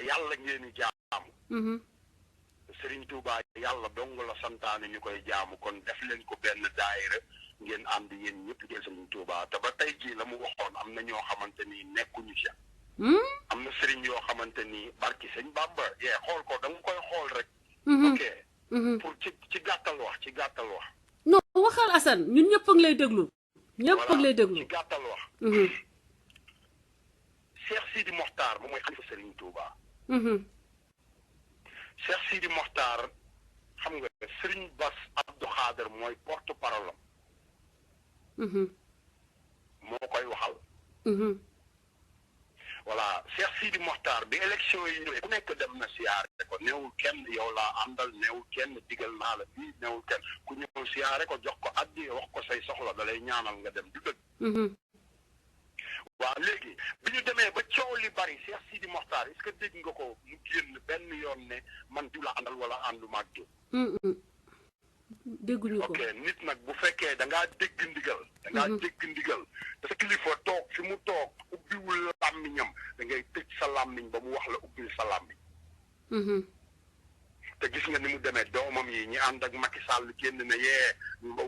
yàlla ngeen di jaamu. Serigne Touba yàlla dong la santaane ñu koy jaamu kon def leen ko benn daayira ngeen ànd yéen ñëpp jël Serigne Touba te ba tey jii la mu waxoon am na ñoo xamante ni nekkuñu ci. am na Serigne yoo xamante ni barki sëñ Bamba xool ko da nga koy xool rek. ok. pour ci gàttal wax ci gàttal wax. non waxal Assane ñun ñëpp a ngi lay déglu. ñëpp a ngi lay déglu ci gàttal wax. Cheikh Sidi Mokhtar moom mooy xalifa Serigne Touba. Cheikh Sidi Mokhtar xam nga Serigne Bass Abdou Khader mooy porte parole am. moo koy waxal. voilà Cheikh Sidi Mokhtar bi élection yi ñëwee ku nekk dem na siyaare ko neewul kenn yow laa àndal neewul kenn digal naa la bii neewul kenn ku ñëw siyaare ko jox ko addi wax ko say soxla da lay ñaanal nga dem du dëgg. waaw léegi bi ñu demee ba coow li bari Cheikh Sidi Mokhtar est-ce que dégg nga ko mu génn benn yoon ne man diw la àndal wala ànduma ak diw. dégguñu ko ok nit nag bu fekkee da ngaa dégg ndigal. da ngaa dégg ndigal te sa kilifa toog fi mu toog ubbiwul làmmiñam da ngay tëj sa làmmiñ ba mu wax la ubbil sa làmmiñ. te gis nga ni mu demee doomam yi ñi ànd ak Macky Sall génn na yee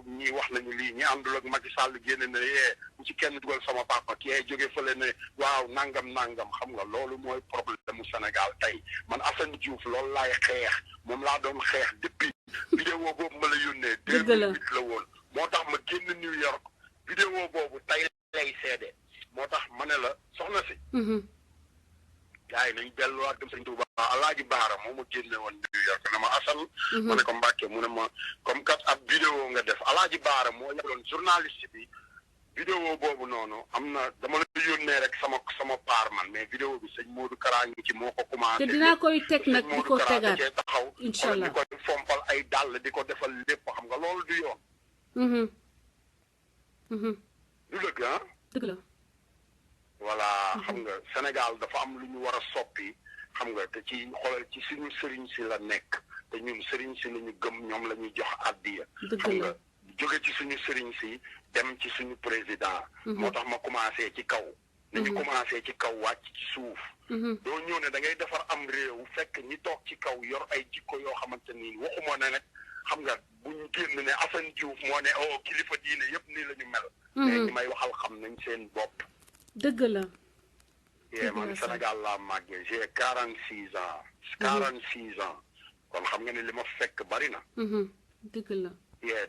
ñi wax nañu lii ñi àndul ak Macky Sall génn na yee bu ci kenn dugal sama papa kii jóge fële ne waaw nangam xam nga loolu mooy problème mu Sénégal tey man Assane Diouf loolu laay xeex moom laa doon xeex depuis vidéo boobu ma la yónnee 2008 la woon moo tax ma génn New York vidéo boobu tey lay seede moo tax ma ne la soxna si gars yi nañ delluwaat dem Sëñ Tuuba Alaaji Baara moo ma génne woon New York ne ma Assane ma ne ko Mbàkke mu ne ma comme kat ab vidéo nga def Alaaji Baara moo yabaloon journaliste bi vidéo boobu noonu am na dama la yónnee rek sama paar man mais vidéo bi sëñ Modou Kara ngi ci moo ko commencé te dinaa koy teg nag di ko tegaat taxaw inshallah di ko fompal ay dàll di ko defal lépp xam nga loolu du yoon du dëgg ah dëgg la voilà xam nga Sénégal dafa am lu ñu war a soppi xam nga te ci xoolal ci suñu sëriñ si la nekk te ñun sëriñ si la ñu gëm ñoom la ñuy jox addiya xam nga jóge ci suñu sëriñ si dem ci suñu président moo tax ma commencé ci kaw nañu commencé ci kaw wàcc ci suuf doo ñëw ne da ngay defar am réew fekk ñi toog ci kaw yor ay jikko yoo xamante ni waxuma ne nag xam nga buñ génn ne Assane Diouf moo ne kilifa diine yëpp nii la ñu mel mais ñi may waxal xam nañ seen bopp dëgg la man Sénégal laa màggee j'ai 46 ans 46 ans kon xam nga ne li ma fekk bari na dëgg la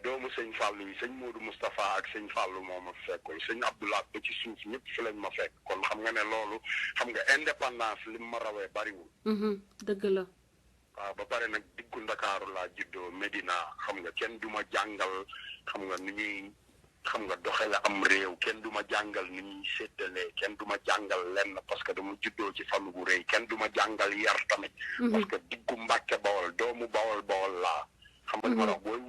doomu sëñ Fallou yi sëñ Modou Moustapha ak sëñ Fallou moo ma fekkoon sëñ Abdoulaye ba ci suuf ñëpp fi lañ ma fekk kon xam nga ne loolu xam nga indépendance li ma rawee bariwul dëgg la waaw ba pare nag diggu Ndakaaru laa juddoo Medina xam nga kenn du ma jàngal xam nga ni ñuy xam nga doxale am réew kenn du ma jàngal ni ñuy séddalee kenn du ma jàngal lenn parce que dama juddoo ci famille bu rëy kenn du ma jàngal yar tamit parce que diggu Mbàkke Bawol doomu Bawol laa xam nga li ma wax booy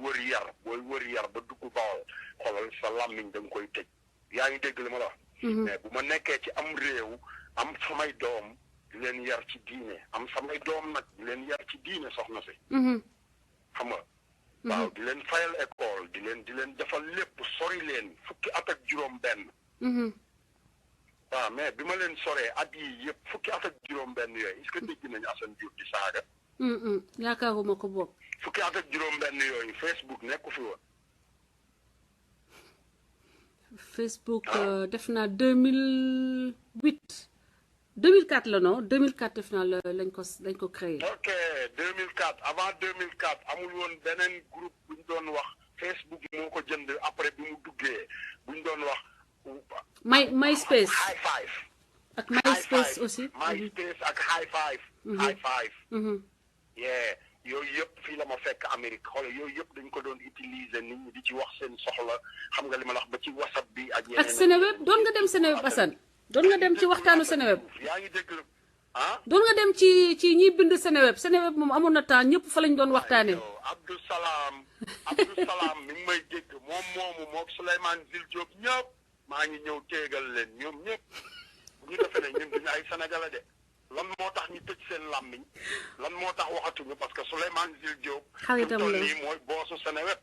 wër yar ba dugg Bawol xoolal sa làmmiñ da nga koy tëj yaa ngi dégg li ma la wax mais bu ma nekkee ci am réew am samay doom di leen yar ci diine am samay doom nag di leen yar ci diine soxna si xam nga waaw di leen fayal école di leen defal lépp sori leen fukki at ak juróom benn waaw mais bi ma leen soree at yi yëpp fukki at ak juróom benn yooyu est-ce que dégg nañu Assane Diouf di saaga yaakaaruma ko bokk fukki at ak juróom benn yooyu Facebook nekku fi woon Facebook def naa 2004 la non 2004 def naa lañ ko créé ok 2004 avant 2004 amul woon beneen groupe bu ñu doon wax Facebook moo ko jënd après bi mu duggee bu ñu doon wax MySpace High Five ak MySpace aussi MySpace ak High Five yooyu yëpp fii la ma fekk Amérique xoolal yooyu yëpp dañ ko doon utiliser nit ñi di ci wax seen soxla xam nga li ma la wax ba ci WhatsApp bi ak yeneen ak Seneweb doon nga dem Seneweb Assane doon nga dem ci waxtaanu Seneweb yaa ngi dégg doon nga dem ci ñiy bind Seneweb moom amoon na temps ñëpp fa lañ doon waxtaanee Abdou Salam mi ngi may dégg moom Souleymane Jules Diop ñëpp maa ngi ñëw téegal leen ñoom ñëpp bu ñu defee ne ñun duñu ay Sénégalais de lan moo tax ñu tëj seen làmmiñ lan moo tax waxatuñu parce que Souleymane Jules Diop xaritam la nii mooy boosu Seneweb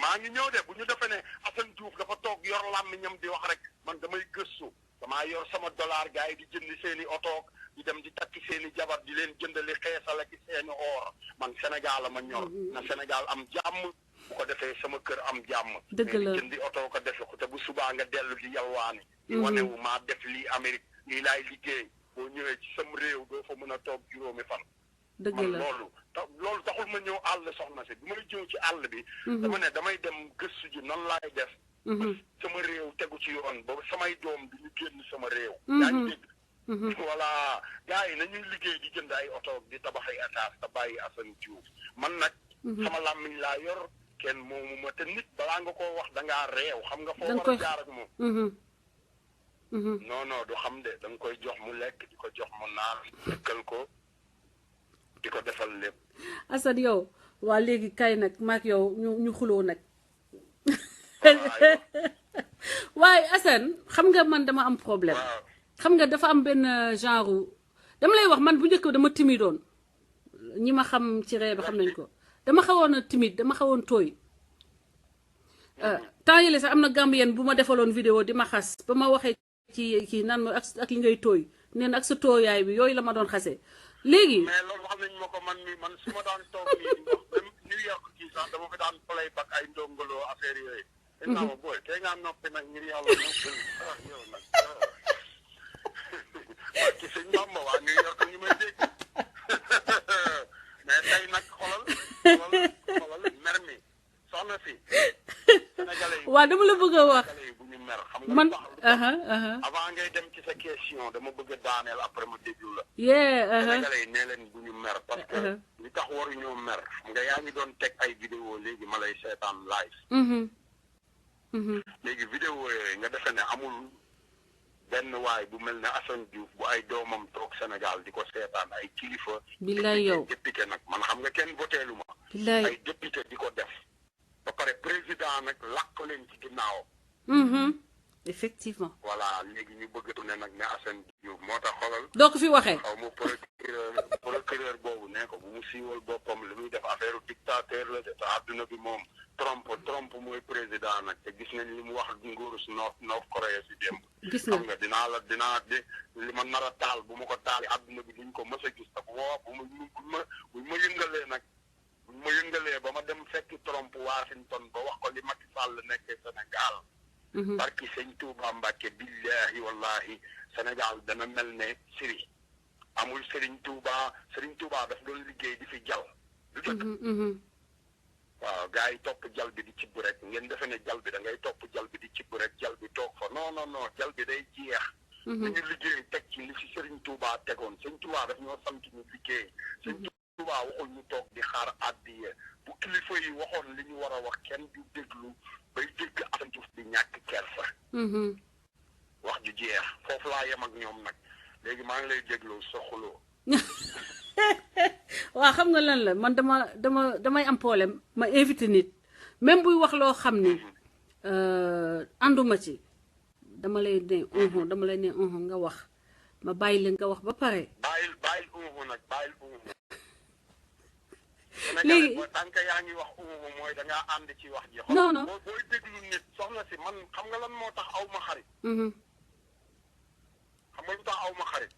maa ngi ñëw de bu ñu defee ne Assane Diouf dafa toog yor làmmiñam di wax rek man damay gëstu damaa yor sama dollar gars yi di jënd seeni oto di dem di takki seeni jabar di leen jëndali xeesal ak seeni or man Sénégal ma ñor na Sénégal am jàmm bu ko defee sama kër am jàmm dëgg la jëndi oto ko defe ko te bu subaa nga dellu di yalwaani di wanewu maa def lii Amérique lii laay liggéey boo ñëwee ci sam réew doo fa mën a toog juróomi fan dëgg man la loolu taxul ma ñëw àll soxna si bi may ñëw ci àll bi dama ne damay dem gëstu ji nan laay def sama réew tegu ci yoon ba samay doom bi ñu génn sama réew yaa ngi dégg voilà gars yi nañuy liggéey di jënd ay oto di tabax ay étage te bàyyi Assane Diouf man nag sama làmmiñ laa yor kenn moomu ma te nit balaa nga koo wax da ngaa réew xam nga foo war a jaar ak moom non non du xam de da nga koy jox mu lekk di ko jox mu naan dëkkal ko di ko defal lépp. Assane yow waa léegi kay nag maak yow ñu xuloo nag waaye Assane xam nga man dama am problème xam nga dafa am benn genre dama lay wax man bu njëkk dama timidoon ñi ma xam ci réew bi xam nañ ko dama xawoon a timide dama xawoon tooy temps yële sax am na Gambien bu ma defaloon vidéo di ma xas ba ma waxee ci kii naan ma ak li ngay tooy neen ak sa tooyaay bi yooyu la ma doon xasee léegi mais loolu xam nañ ma ko man su ma daan toog nii di wax même New York kii sax dama fi daan play back ay ndongoloo affaire yooyu dañ naa ma booy tey ngaa noppi nag ngir yàlla noppi yow nag waa ci sëñ Bamba waa New York ñu may dégg mais tey nag xolal mer mi soxna si sénégalais yi waaw dama la bëgg a wax bu ñu mer xam nga man avant ngay dem ci sa question dama bëgg a daaneel après ma déglu la yeah sénégalais yi nee leen bu ñu mer parce que li tax waruñoo mer xam nga yaa ngi doon teg ay vidéo léegi ma lay seetaan live léegi vidéo yooyu nga defe ne amul benn waay bu mel ne Assane Diouf bu ay doomam toog Sénégal di ko seetaan ay kilifa billaay yow député nag man xam nga kenn voteelu ma billaay ay député di ko def ba pare président nag làq leen ci ginnaaw effectivement voilà léegi ñu bëgg ne nag ne Assane Diouf moo tax xoolal doo ko fi waxee xaw ma procureur boobu ne ko bu mu siiwal boppam li muy def affaire dictateur la de te àdduna bi moom Trump mooy président nag te gis nañ li mu wax nguuru si North Korea si démb gis nga xam nga dinaa li ma nar a taal bu ma ko taali àdduna bi duñ ko mës a gis te bu ma yëngalee nag bu ma yëngalee ba ma dem fekki Trump Washington ba wax ko li Macky Sall nekkee Sénégal barki sëñ Touba Mbacke billahi wallahi Sénégal dana mel ne Syrie amul Serigne Touba daf doon liggéey di fi jal du dëkk waaw gars yi topp jal bi di cibb rek ngeen defe ne jal bi da ngay topp jal bi di cibb rek jal bi toog fa non jal bi day jeex nañu liggéey teg ci li ci Serigne Touba tegoon sëñ Touba daf ñoo sant ñu liggéey sëñ Touba waxul ñu toog di xaar addiye bu kilifa yi waxoon li ñu war a wax kenn du déglu bay dégg Assane Diouf di ñàkk kersa wax ju jeex foofu laa yem ak ñoom nag léegi maa ngi lay dégloo soxuloo waaw xam nga lan la man damay am problème ma invité nit même buy wax loo xam ni ànduma ci dama lay ne nga wax ma bàyyi leen nga wax ba pare bàyyil nag léegi tant que yaa ngi wax mooy da ngaa ànd ci wax ji non booy déglu nit soxna si man xam nga lan moo tax aw ma xarit xam nga lu tax aw ma xarit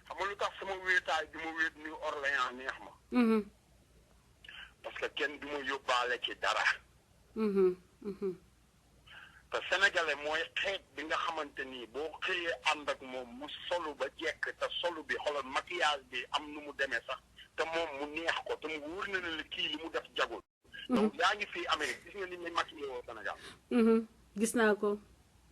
xam nga lu tax sama wéetaay bi ma wéet New Orleans neex ma parce que kenn du ma yóbbaale ci dara te sénégalais mooy xeet bi nga xamante ni boo xëyee ànd ak moom mu solu ba jekk te solu bi xoolal maquillage bi am nu mu demee sax te moom mu neex ko te mu wóor na ne kii li mu def jagul donc yaa ngi fii Amérique gis nga ni muy maquillé woo Sénégal gis naa ko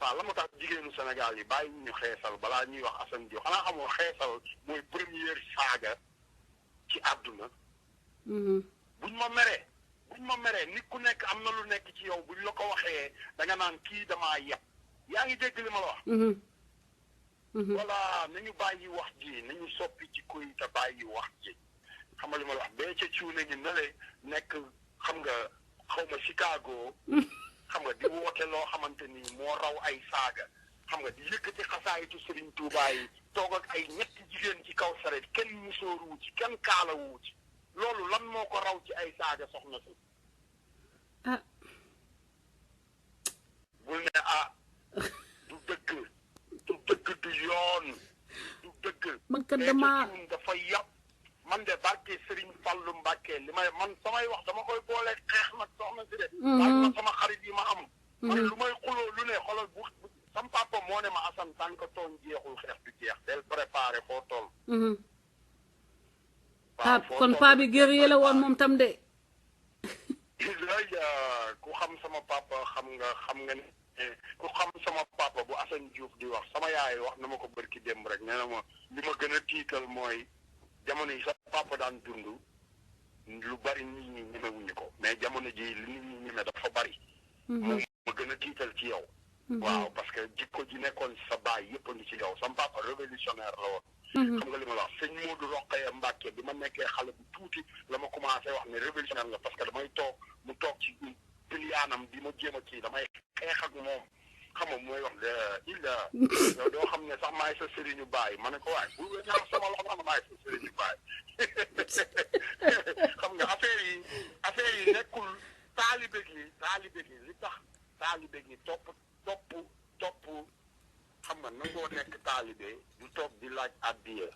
waaw la ma tax jigéenu Sénégal yi bàyyi ñu xeesal balaa ñuy wax Assane Diouf xanaa xamoo xeesal mooy première saaga ci àdduna buñ ma meree nit ku nekk am na lu nekk ci yow buñ la ko waxee da nga naan kii damaa yeb yaa ngi dégg li ma la wax voilà nañu bàyyi wax ji nañu soppi ci koy te bàyyi wax ji xam nga li ma la wax bee ca cuune gi na le nekk xam nga xaw ma Chicago xam nga di woote loo xamante ni moo raw ay saaga xam nga di yëkkati xasaayitu Serigne Touba yi toog ak ay ñetti jigéen ci kaw saret kenn musóoru ci kenn kaalawu ci loolu lan moo ko raw ci ay saaga soxna si bul ne du dëgg du yoon man kat mais dama cuun dafa yàpp man de barke Serigne Fallou Mbacke li may man samay wax dama koy boole xeex nag soxna si de waaye ma sama xarit yi ma am man lu may xuloo lu ne xoolal bu sam papa moo ne ma Assane tant que tooñ jeexul xeex du jeex del préparé foo toll kon paa bi guerrier la woon moom tam de lay ku xam sama papa xam nga ne ku xam sama papa bu Assane Diouf di wax sama yaay wax na ma ko bërki démb rek nee na ma li ma gën a tiital mooy jamono yi sa papa daan dund lu bari nit ñi ñemewuñu ko mais jamono ji li nit ñi ñeme dafa bari moom ma gën a tiital ci yow waaw parce que jikko ji nekkoon sa baay yëpp a ngi ci yow sama papa révolutionnaire la woon xam nga li ma la wax sëñ Modou Rokhaya Mbacke bi ma nekkee xale bu tuuti la ma commencé wax ne révolutionnaire la parce que damay toog mu toog ci piliyaanam di ma jéem a kii damay xeex ak moom xam nga mooy wax yow doo xam ne sax maay sa sëriñu baay ma ne ko waay bu ñaaw sama loxo ma maay sa sëriñu baay xam nga affaire yi nekkul taalibe gi li tax taalibe gi topp xam nga nangoo nekk taalibe du toog di laaj addiya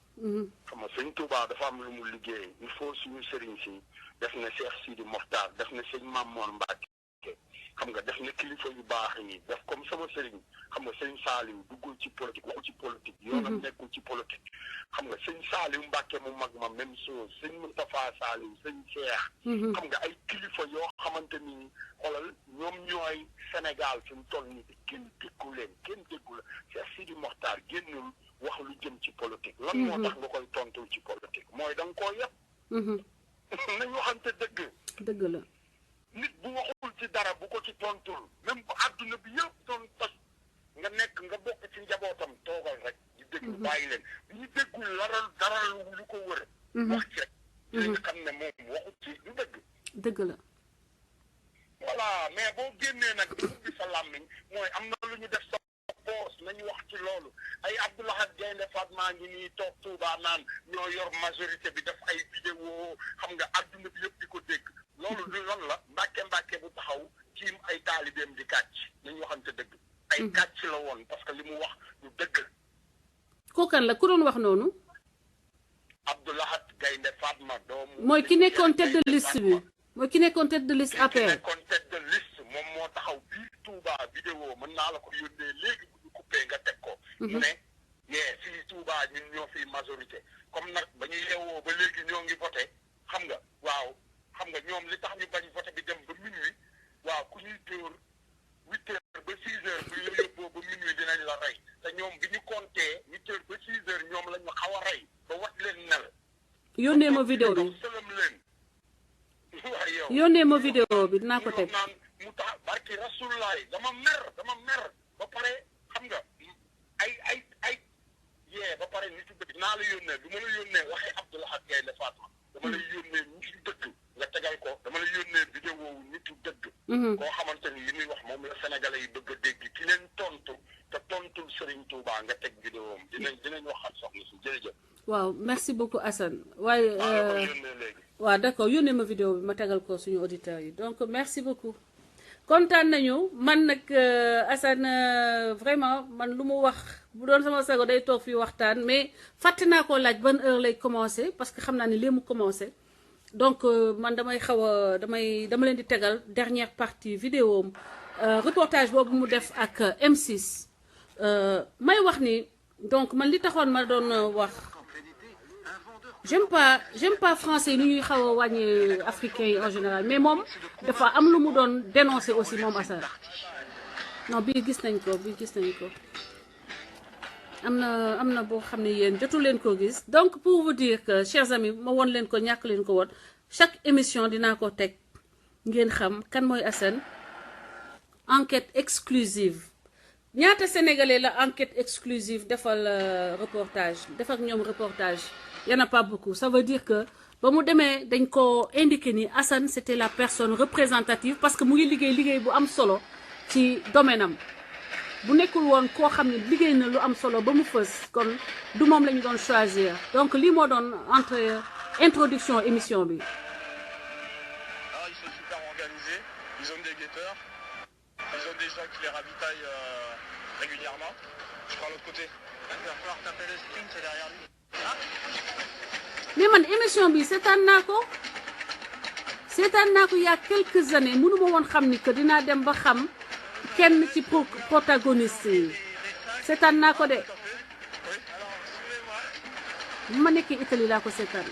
xam nga sëñ Touba dafa am lu mu liggéey il faut suñu sëriñ si def na Cheikh Sidi Mokhtar def na sëñ Mamour Mbacke xam nga def na kilifa yu baax yi def comme sama sëriñ xam nga sëñ Saliou duggul ci politique waxu ci politique yoonam nekkul ci politique xam nga sëñ Saliou Mbacke mu mag ma même chose sëñ Moustapha Saliou sëñ Cheikh xam nga ay kilifa yoo xamante ni xoolal ñoom ñooy Sénégal fi mu toll nii kenn déggu leen Cheikh Sidi Mokhtar génnul wax lu jëm ci politique lan moo tax nga koy tontul ci politique mooy da nga koo yëpp nañ waxante dëgg la nit bu waxul ci dara bu ko ci tontul même bu àdduna bi yëpp doon tos nga nekk nga bokk ci njabootam toogal rek di déglu bàyyi leen bi ñu déggul dara lu ko wër wax ci rek li nga xam ne moom waxu ci lu dëgg la voilà mais boo génnee nag di ubbi sa làmmiñ mooy am na lu ñu def sa poos nañu wax ci loolu ay Abdoulaye Gaynde Fatma ngi nii toog Touba naan ñoo yor majorité bi def ay vidéo xam nga àdduna bi yëpp di ko dégg loolu du lan la mbàkke bu taxaw ciim ay taalibeem di kàcc nañu waxante dëgg ay kàcc la woon parce que li mu wax du dëgg kookan la ku doon wax noonu Abdoulaye Gaynde Fatma doomu mooy ki nekkoon tête de liste bi mooy ki nekkoon tête de liste APR nekkoon tête de liste moom moo taxaw bii Touba vidéo mën naa la ko yónnee léegi bu ñu coupé nga teg ko mu ne fii Touba ñun ñoo fii majorité comme nag ba ñu yeewoo ba léegi ñoo ngi voté xam nga waaw xam nga ñoom li tax ñu bañ voté bi dem ba minuit waaw ku ñuy dóor 8 heures ba 6 heures bu ñu la yóbboo ba minuit dinañ la rey te ñoom bi ñu compté 8 heures ba 6 heures ñoom la ñu xaw a rey ba wat leen nel yónnee ma vidéo bi sëlam leen waaye yow yónnee ma vidéo bi dinaa ko teg naan mu tax barki rasulaay dama mer ba pare xam nga ay ba pare nitu dëgg naa la yónnee du ma la yónnee waxee Abdoulaye Gaynde Fatma dama lay yónnee nitu dëgg nga tegal ko dama la yónnee vidéo nitu dëgg koo xamante ni li muy wax moom la sénégalais yi bëgg a dégg ki leen tontu te tontul Serigne Touba nga teg vidéo am dinañ waxal soxna si jërëjëf waaw merci beaucoup Assane waaye yónnee léegi waaw d'accord yónnee ma vidéo bi ma tegal ko suñu auditeurs yi donc merci beaucoup kontaan nañu man nag Assane vraiment man lu mu wax bu doon sama sago day toog fii waxtaan mais fàtte naa koo laaj ban heure lay commencer parce que xam naa ni léegi mu commencer donc man damay dama leen di tegal dernière partie vidéo reportage boobu mu def ak M6 may wax ni donc man li taxoon ma doon wax j'aime pas français ni ñuy xaw a wàññi africains yi en général mais moom dafa am lu mu doon dénoncer aussi moom Assane non bii gis nañ ko am na boo xam ne yéen jotu leen ko gis donc pour vous dire que chers amis ma won leen ko ñàkk leen ko woon chaque émission dinaa ko teg ngeen xam kan mooy Assane enquête exclusive ñaata sénégalais la enquête exclusive defal reportage def ak ñoom reportage y en a pas beaucoup ça veut dire que ba mu demee dañ ko indiqué ni Assane c'était la personne représentative parce que mu ngi liggéey bu am solo ci domaine am bu nekkul woon koo xam ne liggéey na lu am solo ba mu fës kon du moom la ñu doon choisir donc lii moo doon introduction émission bi. Ils sont super organisés, ils ont des guetteurs, ils ont des gens qui les ravitaillent régulièrement. Je prends l'autre côté. Il va falloir taper le sprint derrière lui. Ah, man émission bi seetaan naa ko il y a quelques années mënu ma woon xam ni que dinaa dem ba xam kenn ci protagoniste yi seetaan naa ko de ma nekk Italie laa ko seetaan.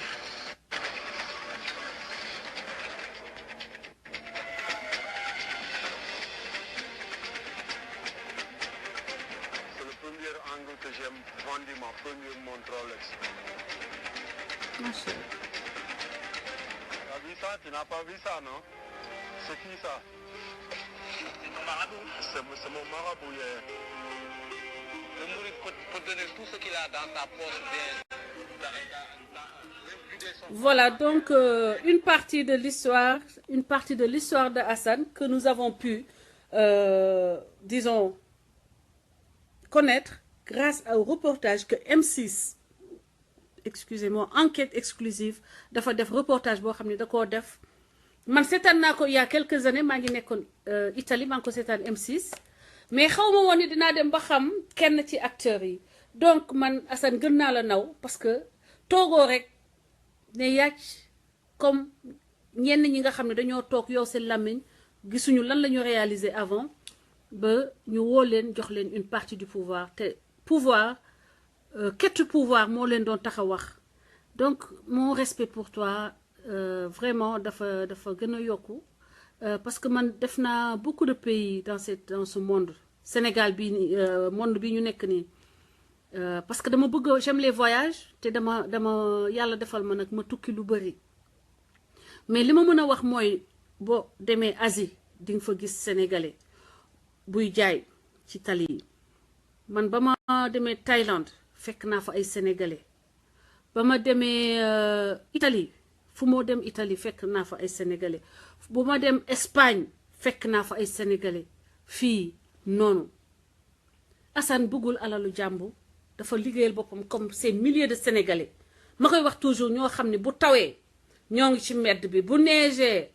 C'est le premier angle que j'aime vendu ma première montre Rolex. Macha Allah. Tu as vu ça? Tu n'as pas vu ça, non? C'est qui ça? C'est mon marabout. C'est mon marabout, yeah. Le mouride peut donner tout ce qu'il a dans sa poche, bien. Voilà donc une partie de l'histoire de Hassan que nous avons pu, disons, connaître grâce au reportage que M6, excusez-moi, enquête exclusive, dafa def reportage boo xam ne da koo def man seetaan naa ko il y a quelques années maa ngi nekkoon Italie maa ngi ko seetaan M6 mais xaw ma woon ni dinaa dem ba xam kenn ci acteurs yi donc man Assane gën naa la naw parce que toogoo rek ne yàcc comme ñenn ñi nga xam ne dañoo toog yow seen làmmiñ gisuñu lan la ñu réaliser avant ba ñu woo leen jox leen une partie du pouvoir te pouvoir kettu pouvoir moo leen doon tax a wax donc mon respect pour toi vraiment dafa gën a yokku parce que man def naa beaucoup de pays dans ce monde Sénégal bi monde bi ñu nekk nii parce que dama bëgg j'aime les voyages te dama yàlla defal ma nag ma tukki lu bari mais li ma mën a wax mooy boo demee Asie di nga fa gis sénégalais buy jaay ci tali yi man ba ma demee Thaïlande fekk naa fa ay sénégalais ba ma demee Italie fu moo dem Italie fekk naa fa ay sénégalais bu ma dem Espagne fekk naa fa ay sénégalais fii noonu Assane bëggul alalu jàmbu dafa liggéeyal boppam comme ces milliers de sénégalais ma koy wax toujours ñoo xam ne bu tawee ñoo ngi ci mbedd bi bu neigee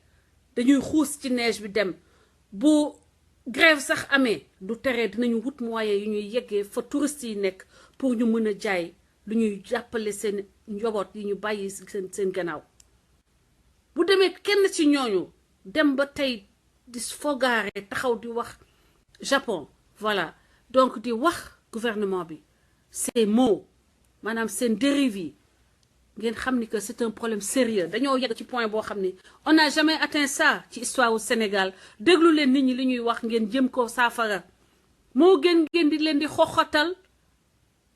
dañuy xuus ci neige bi dem bu grève sax amee du teree dinañu wut moyen yu ñuy yeggee fa touristes yi nekk pour ñu mën a jaay lu ñuy jàppale seen njaboot yi ñu bàyyi seen gannaaw bu demee kenn ci ñooñu dem ba tey di fogaare taxaw di wax Japon voilà donc di wax gouvernement bi ces mots maanaam seen dérive yi ngeen xam ni que c'est un problème sérieux dañoo yegg ci point boo xam ni on n'a jamais atteint ça ci histoire au Sénégal déglu leen nit ñi li ñuy wax ngeen jëm ko saafara moo gën ngeen di leen di xoxatal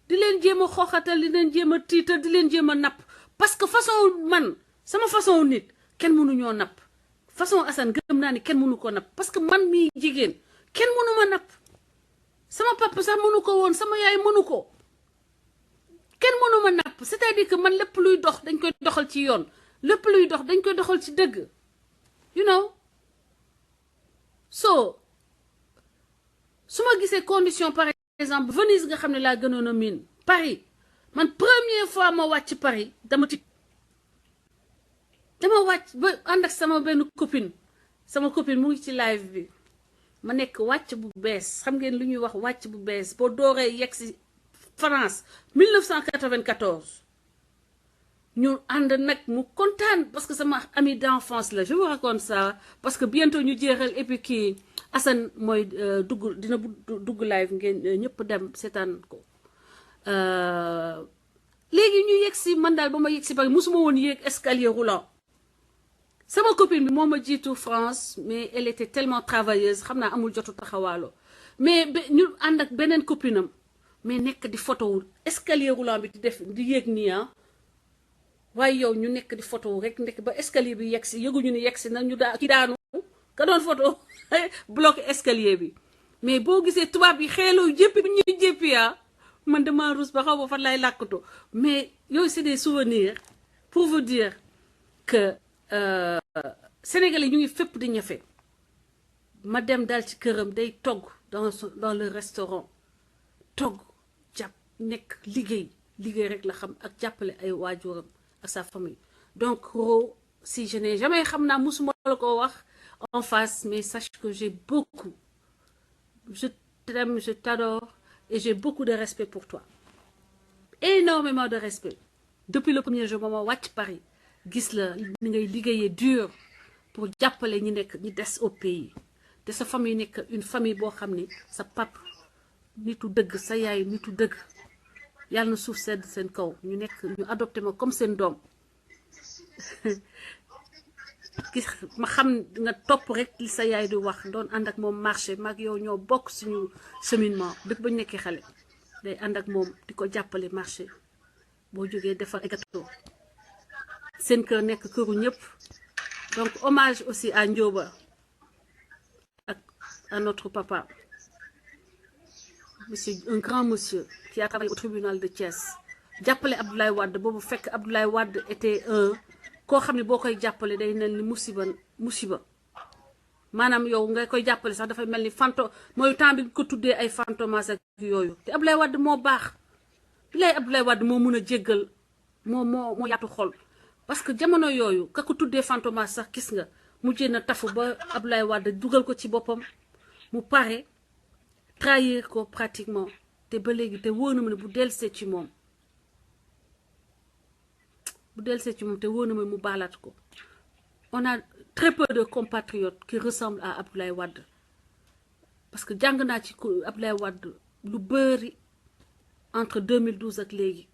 di leen jéem a xoxatal di leen jéem a tiital di leen jéem a napp parce que façon man sama façon nit kenn mënu ñoo napp façon Assane gëm naa ni kenn mënu ko napp parce que man mii jigéen kenn mënu ma napp sama papa sax mënu ko woon sama yaay mënu ko kenn mënu ma napp c'est-à-dire que man lépp luy dox dañ koy doxal ci yoon lépp luy dox dañ koy doxal ci dëgg you know so su ma gisee condition par exemple Venise nga xam ne laa gënoon a miin Paris man première fois ma wàcc Paris dama wàcc ba ànd ak sama benn copine sama copine mu ngi ci live bi ma nekk wàcc bu bees xam ngeen lu ñuy wax wàcc bu bees boo dooree yegg si France 1994 ñu ànd nag mu kontaan parce que sama ami d'enfance la je vous raconte ça parce que bientôt ñu jeexal et puis kii Assane mooy dugg live ngeen ñëpp dem seetaan ko léegi ñu yegg si man daal ba ma yegg si Paris musuma woon yéeg escalier roulant sama copine bi moo ma jiitu France mais elle était tellement travailleuse xam naa amul jotu taxawaalo mais ñu ànd ak beneen copine am mais nekk di photo escalier roulant bi di yéeg nii ah waaye yow ñu nekk di photo rek nekk ba escalier bi yegg si yëguñu ni yegg si nag ñu ki daanu ka doon photo bloc escalier bi mais boo gisee tubaab yi xeeloo jéppi bi ñuy jéppi ah man dama rus ba xaw ba fan lay làkkatu mais yooyu c'est des souvenirs pour vous dire que Sénégalais ñu ngi fépp di ñafe ma dem daal ci këram day togg dans le restaurant togg jàpp nekk liggéey rek la xam ak jàppale ay waajuram ak sa famille donc Ro si je n'ai jamais xam naa musuma la ko wax en face mais sache que j'ai beaucoup je t'aime je t'adore et j'ai beaucoup de respect pour toi énormément de respect depuis le premier jour ba ma wàcc Paris gis la ni ngay liggéeyee dur pour jàppale ñi nekk ñi des au pays te sa famille nekk une famille boo xam ni sa pap nitu dëgg sa yaay nitu dëgg yàlla na suuf sedd seen kaw ñu nekk ñu adopté ma comme seen doom gis ma xam nga topp rek li sa yaay di wax doon ànd ak moom marché mag yow ñoo bokk suñu cheminement depuis ba ñu nekkee xale day ànd ak moom di ko jàppale marché boo jógee defar ay gâteau seen kër nekk këru ñëpp donc hommage aussi à Ndioba ak à notre papa monsieur un grand monsieur qui a travaillé au tribunal de Thiès jàppale Abdoulaye Wade boobu fekk Abdoulaye Wade était un koo xam ne boo koy jàppale day mel ni musiba maanaam yow nga koy jàppale sax dafay mel ni mooy temps bi ko tuddee ay fantomas ak yooyu te Abdoulaye Wade moo baax lay Abdoulaye Wade moo mun a jéggal moo yaatu xol parce que jamono yooyu ka ko tuddee fantomas sax gis nga mujjee na tafu ba Abdoulaye Wade dugal ko ci boppam mu pare trahir ko pratiquement te ba léegi te wóor na ma ne bu delsee ci moom te wóor na ma mu baalaat ko on a très peu de compatriotes qui ressemblent à Abdoulaye Wade parce que jàng naa ci Abdoulaye Wade lu bëri entre 2012 ak léegi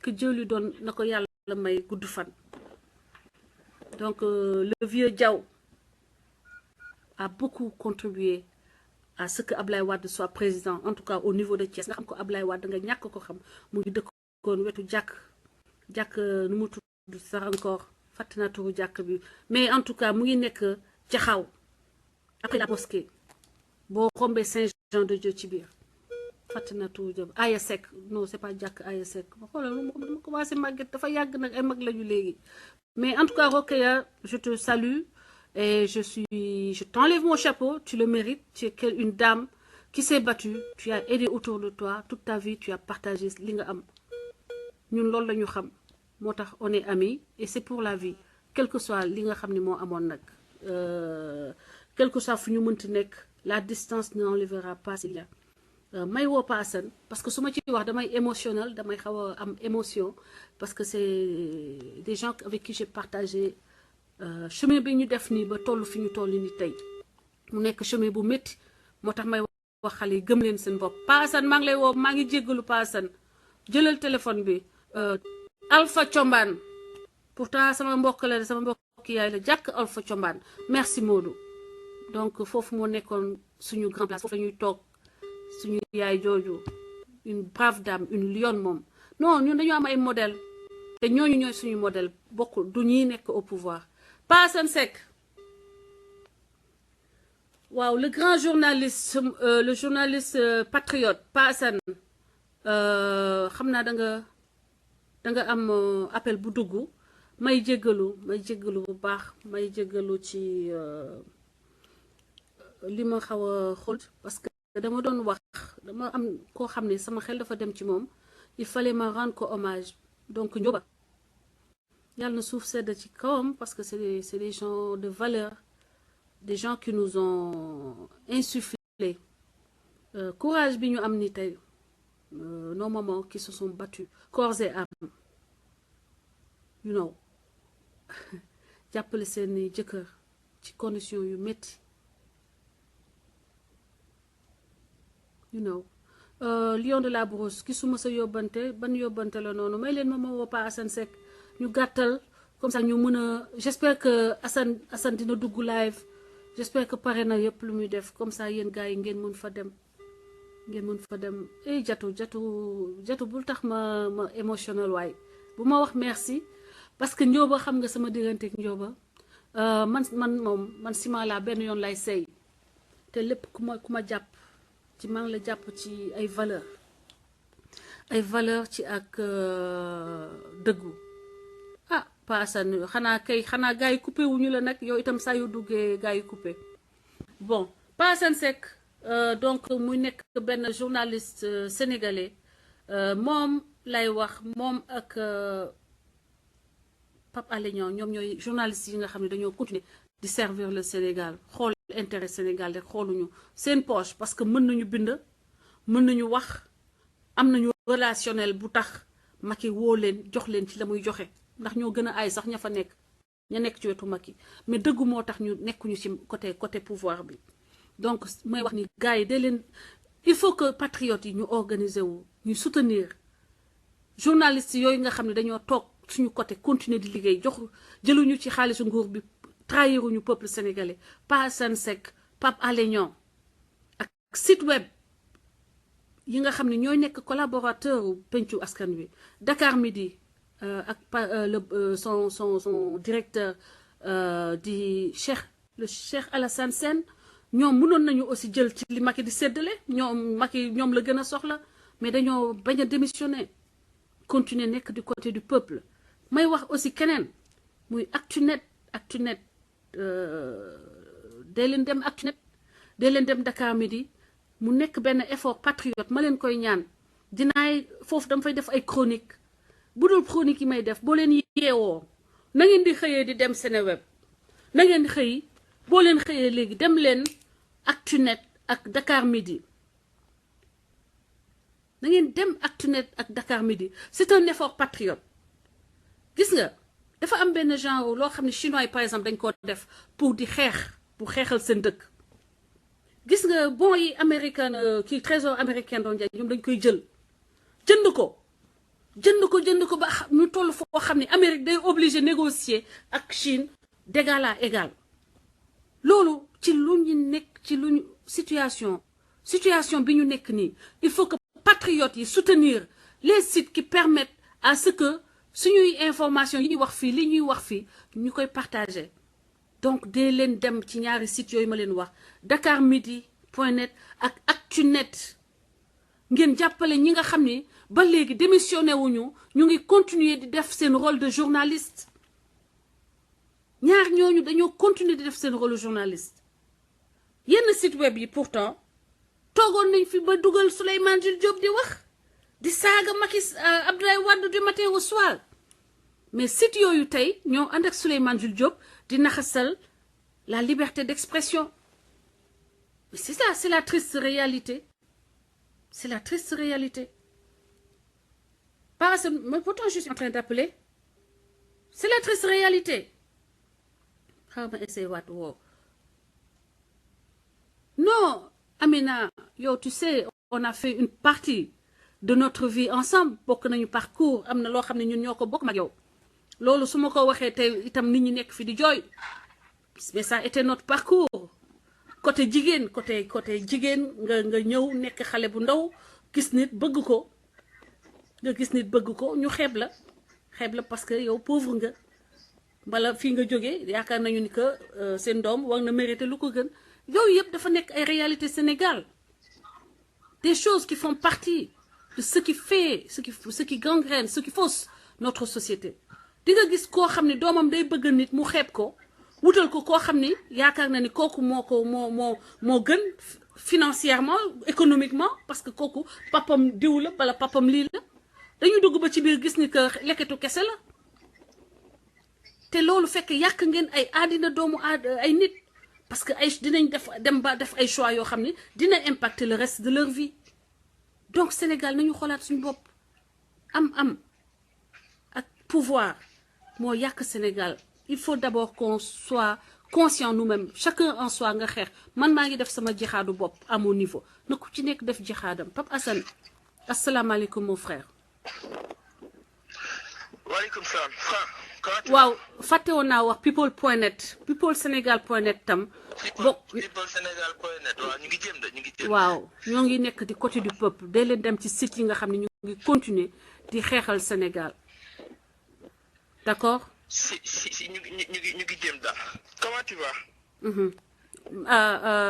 que Dieu lui donne na ko yàlla may gudd fan donc le vieux Diaw a beaucoup contribué à ce que Abdoulaye Wade soit président en tout cas au niveau de Thiès nga xam ko Abdoulaye Wade nga ñàkk ko xam mu ngi dëkkoon wetu jàkk nu mu tudd sax encore fàtte naa turu jàkk bi mais en tout cas mu ngi nekk Jaxaaw après la mosquée boo rombee Saint-Jean-de-Dieu ci biir fàtte naa turu jàkk Aya Seck non c'est pas jàkk Aya Seck ma xoolal dama commencé màgget dafa yàgg nag ay mag lañu léegi mais en tout cas Rokhaya je te salue et je t'enlève mon chapeau, tu le mérites, tu es une dame qui s'est battue, tu as aidé autour de toi, toute ta vie, tu as partagé li nga am. Ñun loolu la ñu xam, moo tax on est amis et c'est pour la vie, quel que soit li nga xam ni moo amoon nag. Quel que soit fu ñu mënti nekk, la distance n'enlèvera pas s'il y a. May woo Pa Assane parce que su ma ci wax damay émotionnel, damay xaw a am émotion parce que c'est des gens avec qui j'ai partagé chemin bi ñu def nii ba toll fi ñu toll ni tey mu nekk chemin bu métti moo tax may wax xale yi gëm leen seen bopp Pa Assane maa ngi lay woo maa ngi jéggalu Pa Assane jëlal téléphone bi Alpha Thiombane pourtant sama mbokk la sama mbokk yaay la jàkk Alpha Thiombane merci Modou donc foofu moo nekkoon suñu grand place foofu la ñuy toog suñu yaay jooju une brave dame une lionne moom non ñun dañoo am ay modèle te ñooñu ñooy suñu modèle bokkul du ñuy nekk au pouvoir Pa Assane Seck waaw le grand journaliste le journaliste patriote Pa Assane xam naa da nga am appel bu dugg may jéggalu bu baax may jéggalu ci li ma xaw a xool parce que dama doon wax dama am koo xam ne sama xel dafa dem ci moom il fallait ma rendre ko hommage donc Ndioba yàlla na suuf sedd ci kawam parce que c'est des gens de valeur des gens qui nous ont insufflé courage bi ñu am ni tey nos mamans qui se sont battus corps et âme you know jàppale seeni jëkkër ci condition yu métti you know Lion de la Brousse gisuma sa yóbbante ban yóbbante la noonu may leen ma woo Pa Assane Seck ñu gàttal comme ça ñu mën a j'espère que Assane dina dugg live j'espère que pare na yëpp lu muy def comme ça yéen gars yi ngeen mën fa dem jatu bul tax ma émotionnel waay bu ma wax merci parce que Ndioba xam nga sama diggante ak Ndioba man ciment laa benn yoon lay sey te lépp ku ma jàpp ci maa ngi la jàpp ci ay valeur ci ak dëggu Pa Assane xanaa gars yi coupé wuñu la nag yow itam saa yu duggee gars yi coupé bon Pa Assane Seck donc muy nekk benn journaliste sénégalais moom lay wax moom ak Pape Alé Niang ñoom ñooy journalistes yi nga xam ne dañoo continuer di servir le Sénégal xool intérêt Sénégal rek xooluñu seen poche parce que mën nañu bind mën nañu wax am nañu relationnel bu tax Macky woo leen jox leen ci la muy joxe ndax ñoo gën a aay sax ña fa nekk ña nekk ci wetu Macky mais dëgg moo tax ñu nekkuñu ci côté pouvoir bi donc may wax ni gars yi day leen il faut que patriotes yi ñu organiser wu ñu soutenir journalistes yooyu nga xam ne dañoo toog suñu côté continuer di liggéey jox jëluñu ci xaalisu nguur bi trahiruñu peuple sénégalais Pa Assane Seck Pape Alé Niang ak site web yi nga xam ne ñooy nekk collaborateur pencu askan wi Dakar Midi ak son directeur di Cheikh Alassane Sène ñoom mënoon nañu aussi jël ci li Macky di séddale ñoom la gën a soxla mais dañoo bañ a démissionner continuer nekk du côté du peuple may wax aussi keneen muy Actunet day leen dem Actunet day leen dem Dakar Midi mu nekk benn effort patriote ma leen koy ñaan dinaay foofu dama fay def ay chronique bu dul chronique yi may def boo leen yeewoo na ngeen di xëyee di dem Seneweb na ngeen di xëy boo leen xëyee léegi dem leen Actunet ak Dakar Midi na ngeen dem Actunet ak Dakar Midi c'est un effort patriote gis nga dafa am benn genre loo xam ne chinois yi par exemple dañ ko def pour di pour xeexal seen dëkk gis nga bon yi américain kii trésor américain doon jaay ñoom dañ koy jënd ko ba ñu toll foo xam ne Amérique day obligé négocier ak Chine d'égal à égal loolu ci lu ñu nekk ci lu ñu situation bi ñu nekk nii il faut que patriotes yi soutenir les sites qui permettent à ce que suñuy information yi ñuy wax fii li ñuy wax fii ñu koy partager donc dee leen dem ci ñaari sites yooyu ma leen wax dakarmidi.net ak Actunet ngeen jàppale ñi nga xam ni ba léegi démissionné wuñu ñu ngi continuer di def seen rôle de journaliste ñaar ñooñu dañoo continuer di def seen rôle de journaliste yenn site web yi pourtant toogoon nañ fi ba dugal Souleymane Jules Diop di wax di saaga Macky Abdoulaye Wade du matin au soir mais site yooyu tey ñoo ànd ak Souleymane Jules Diop di naxasal la liberté d'expression mais c'est ça, c'est la triste réalité. C'est la triste réalité. Mais pourtant, je suis en train d'appeler. C'est la triste réalité. Non, Amina, yo, tu sais, on a fait une partie de notre vie ensemble. Bokk nañu parcours, am na loo xam ne ñun ñoo ko bokk mag yow. Loolu su ma ko waxee tey itam nit ñi nekk fi di jooy. Mais ça a été notre parcours. Côté jigéen nga ñëw nekk xale bu ndaw gis nit bëgg ko ñu xeeb la parce que yow pauvre nga bala fii nga jógee yaakaar nañu ni que seen doom war na mérité lu ko gën yooyu yëpp dafa nekk ay réalité Sénégal des choses qui font partie de ce qui gangrène ce qui fausse notre société di nga gis koo xam ne doomam day bëgg nit mu xeeb ko wutal ko koo xam ni yaakaar na ni kooku moo gën financièrement économiquement parce que kooku papam diw la bala papam lii la dañu dugg ba ci biir gis ni que lekketu kese la te loolu fekk yàq ngeen ay àddina doomu ay nit parce que ay dinañ dem ba def ay choix yoo xam ni dina impacter le reste de leur vie donc Sénégal nañu xoolaat suñu bopp am ak pouvoir moo yàq Sénégal. Il faut d'abord qu'on soit conscient nous-mêmes chacun en soi nga xeex man maa ngi def sama jixaadu bopp à mon niveau na ku ci nekk def jixaadam Pape Assane asalaamaaleykum mon frère. waaleykum salaam. waaw fàtte woon naa wax people.net peoplesénégal.net tam. peoplesénégal.net waaw ñu ngi jéem. waaw ñoo ngi nekk di côté du peuple day leen dem ci site yi nga xam ne ñu ngi continuer di xeexal Sénégal d'accord. si ñu ngi jéem daal. comment tu vas.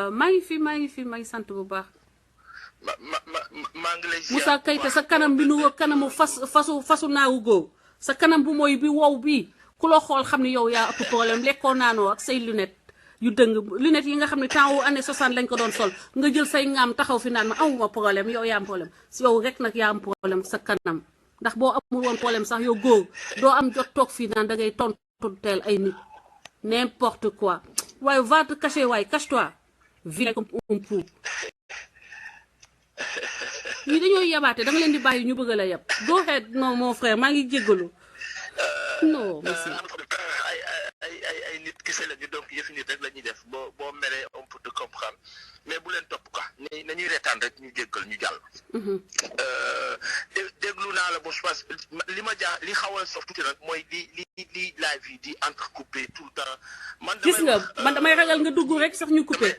maa ngi fi sant bu baax. maa ngi lay ziar Moussa Keita sa kanam bi nu kanamu fasu naawu góor sa kanam bu mooy bi wow bii ku la xool xam ne yow yaa ëpp problème lekkoo naanoo ak say lunette yu dëng lunette yi nga xam ne temps wu année 60 lañ ko doon sol nga jël say ngaam taxaw fi naan ma amuma problème yow yaa am problème si yow rek nag yaa am problème sa kanam. ndax boo amul woon problème sax yow góor doo am jot toog fii naan da ngay tonteel ay nit n'importe quoi waaye va te cacher waaye cache-toi viens comme un pou. ñi dañoo yabaate da nga leen di bàyyi ñu bëgg la yab go ahead non mon frère maa ngi jéggalu non merci ay nit kese la ñu donc yëfi nit rek la ñuy def boo meree on peut te comprendre mais bu leen topp quoi nañuy reetaan rek ñu jéggal ñu jàll déglu naa la bon je pense li xaw a sof tuuti nag mooy li live yi di entrecoupé tout le temps man gis nga man damay ragal nga dugg rek sax ñu coupé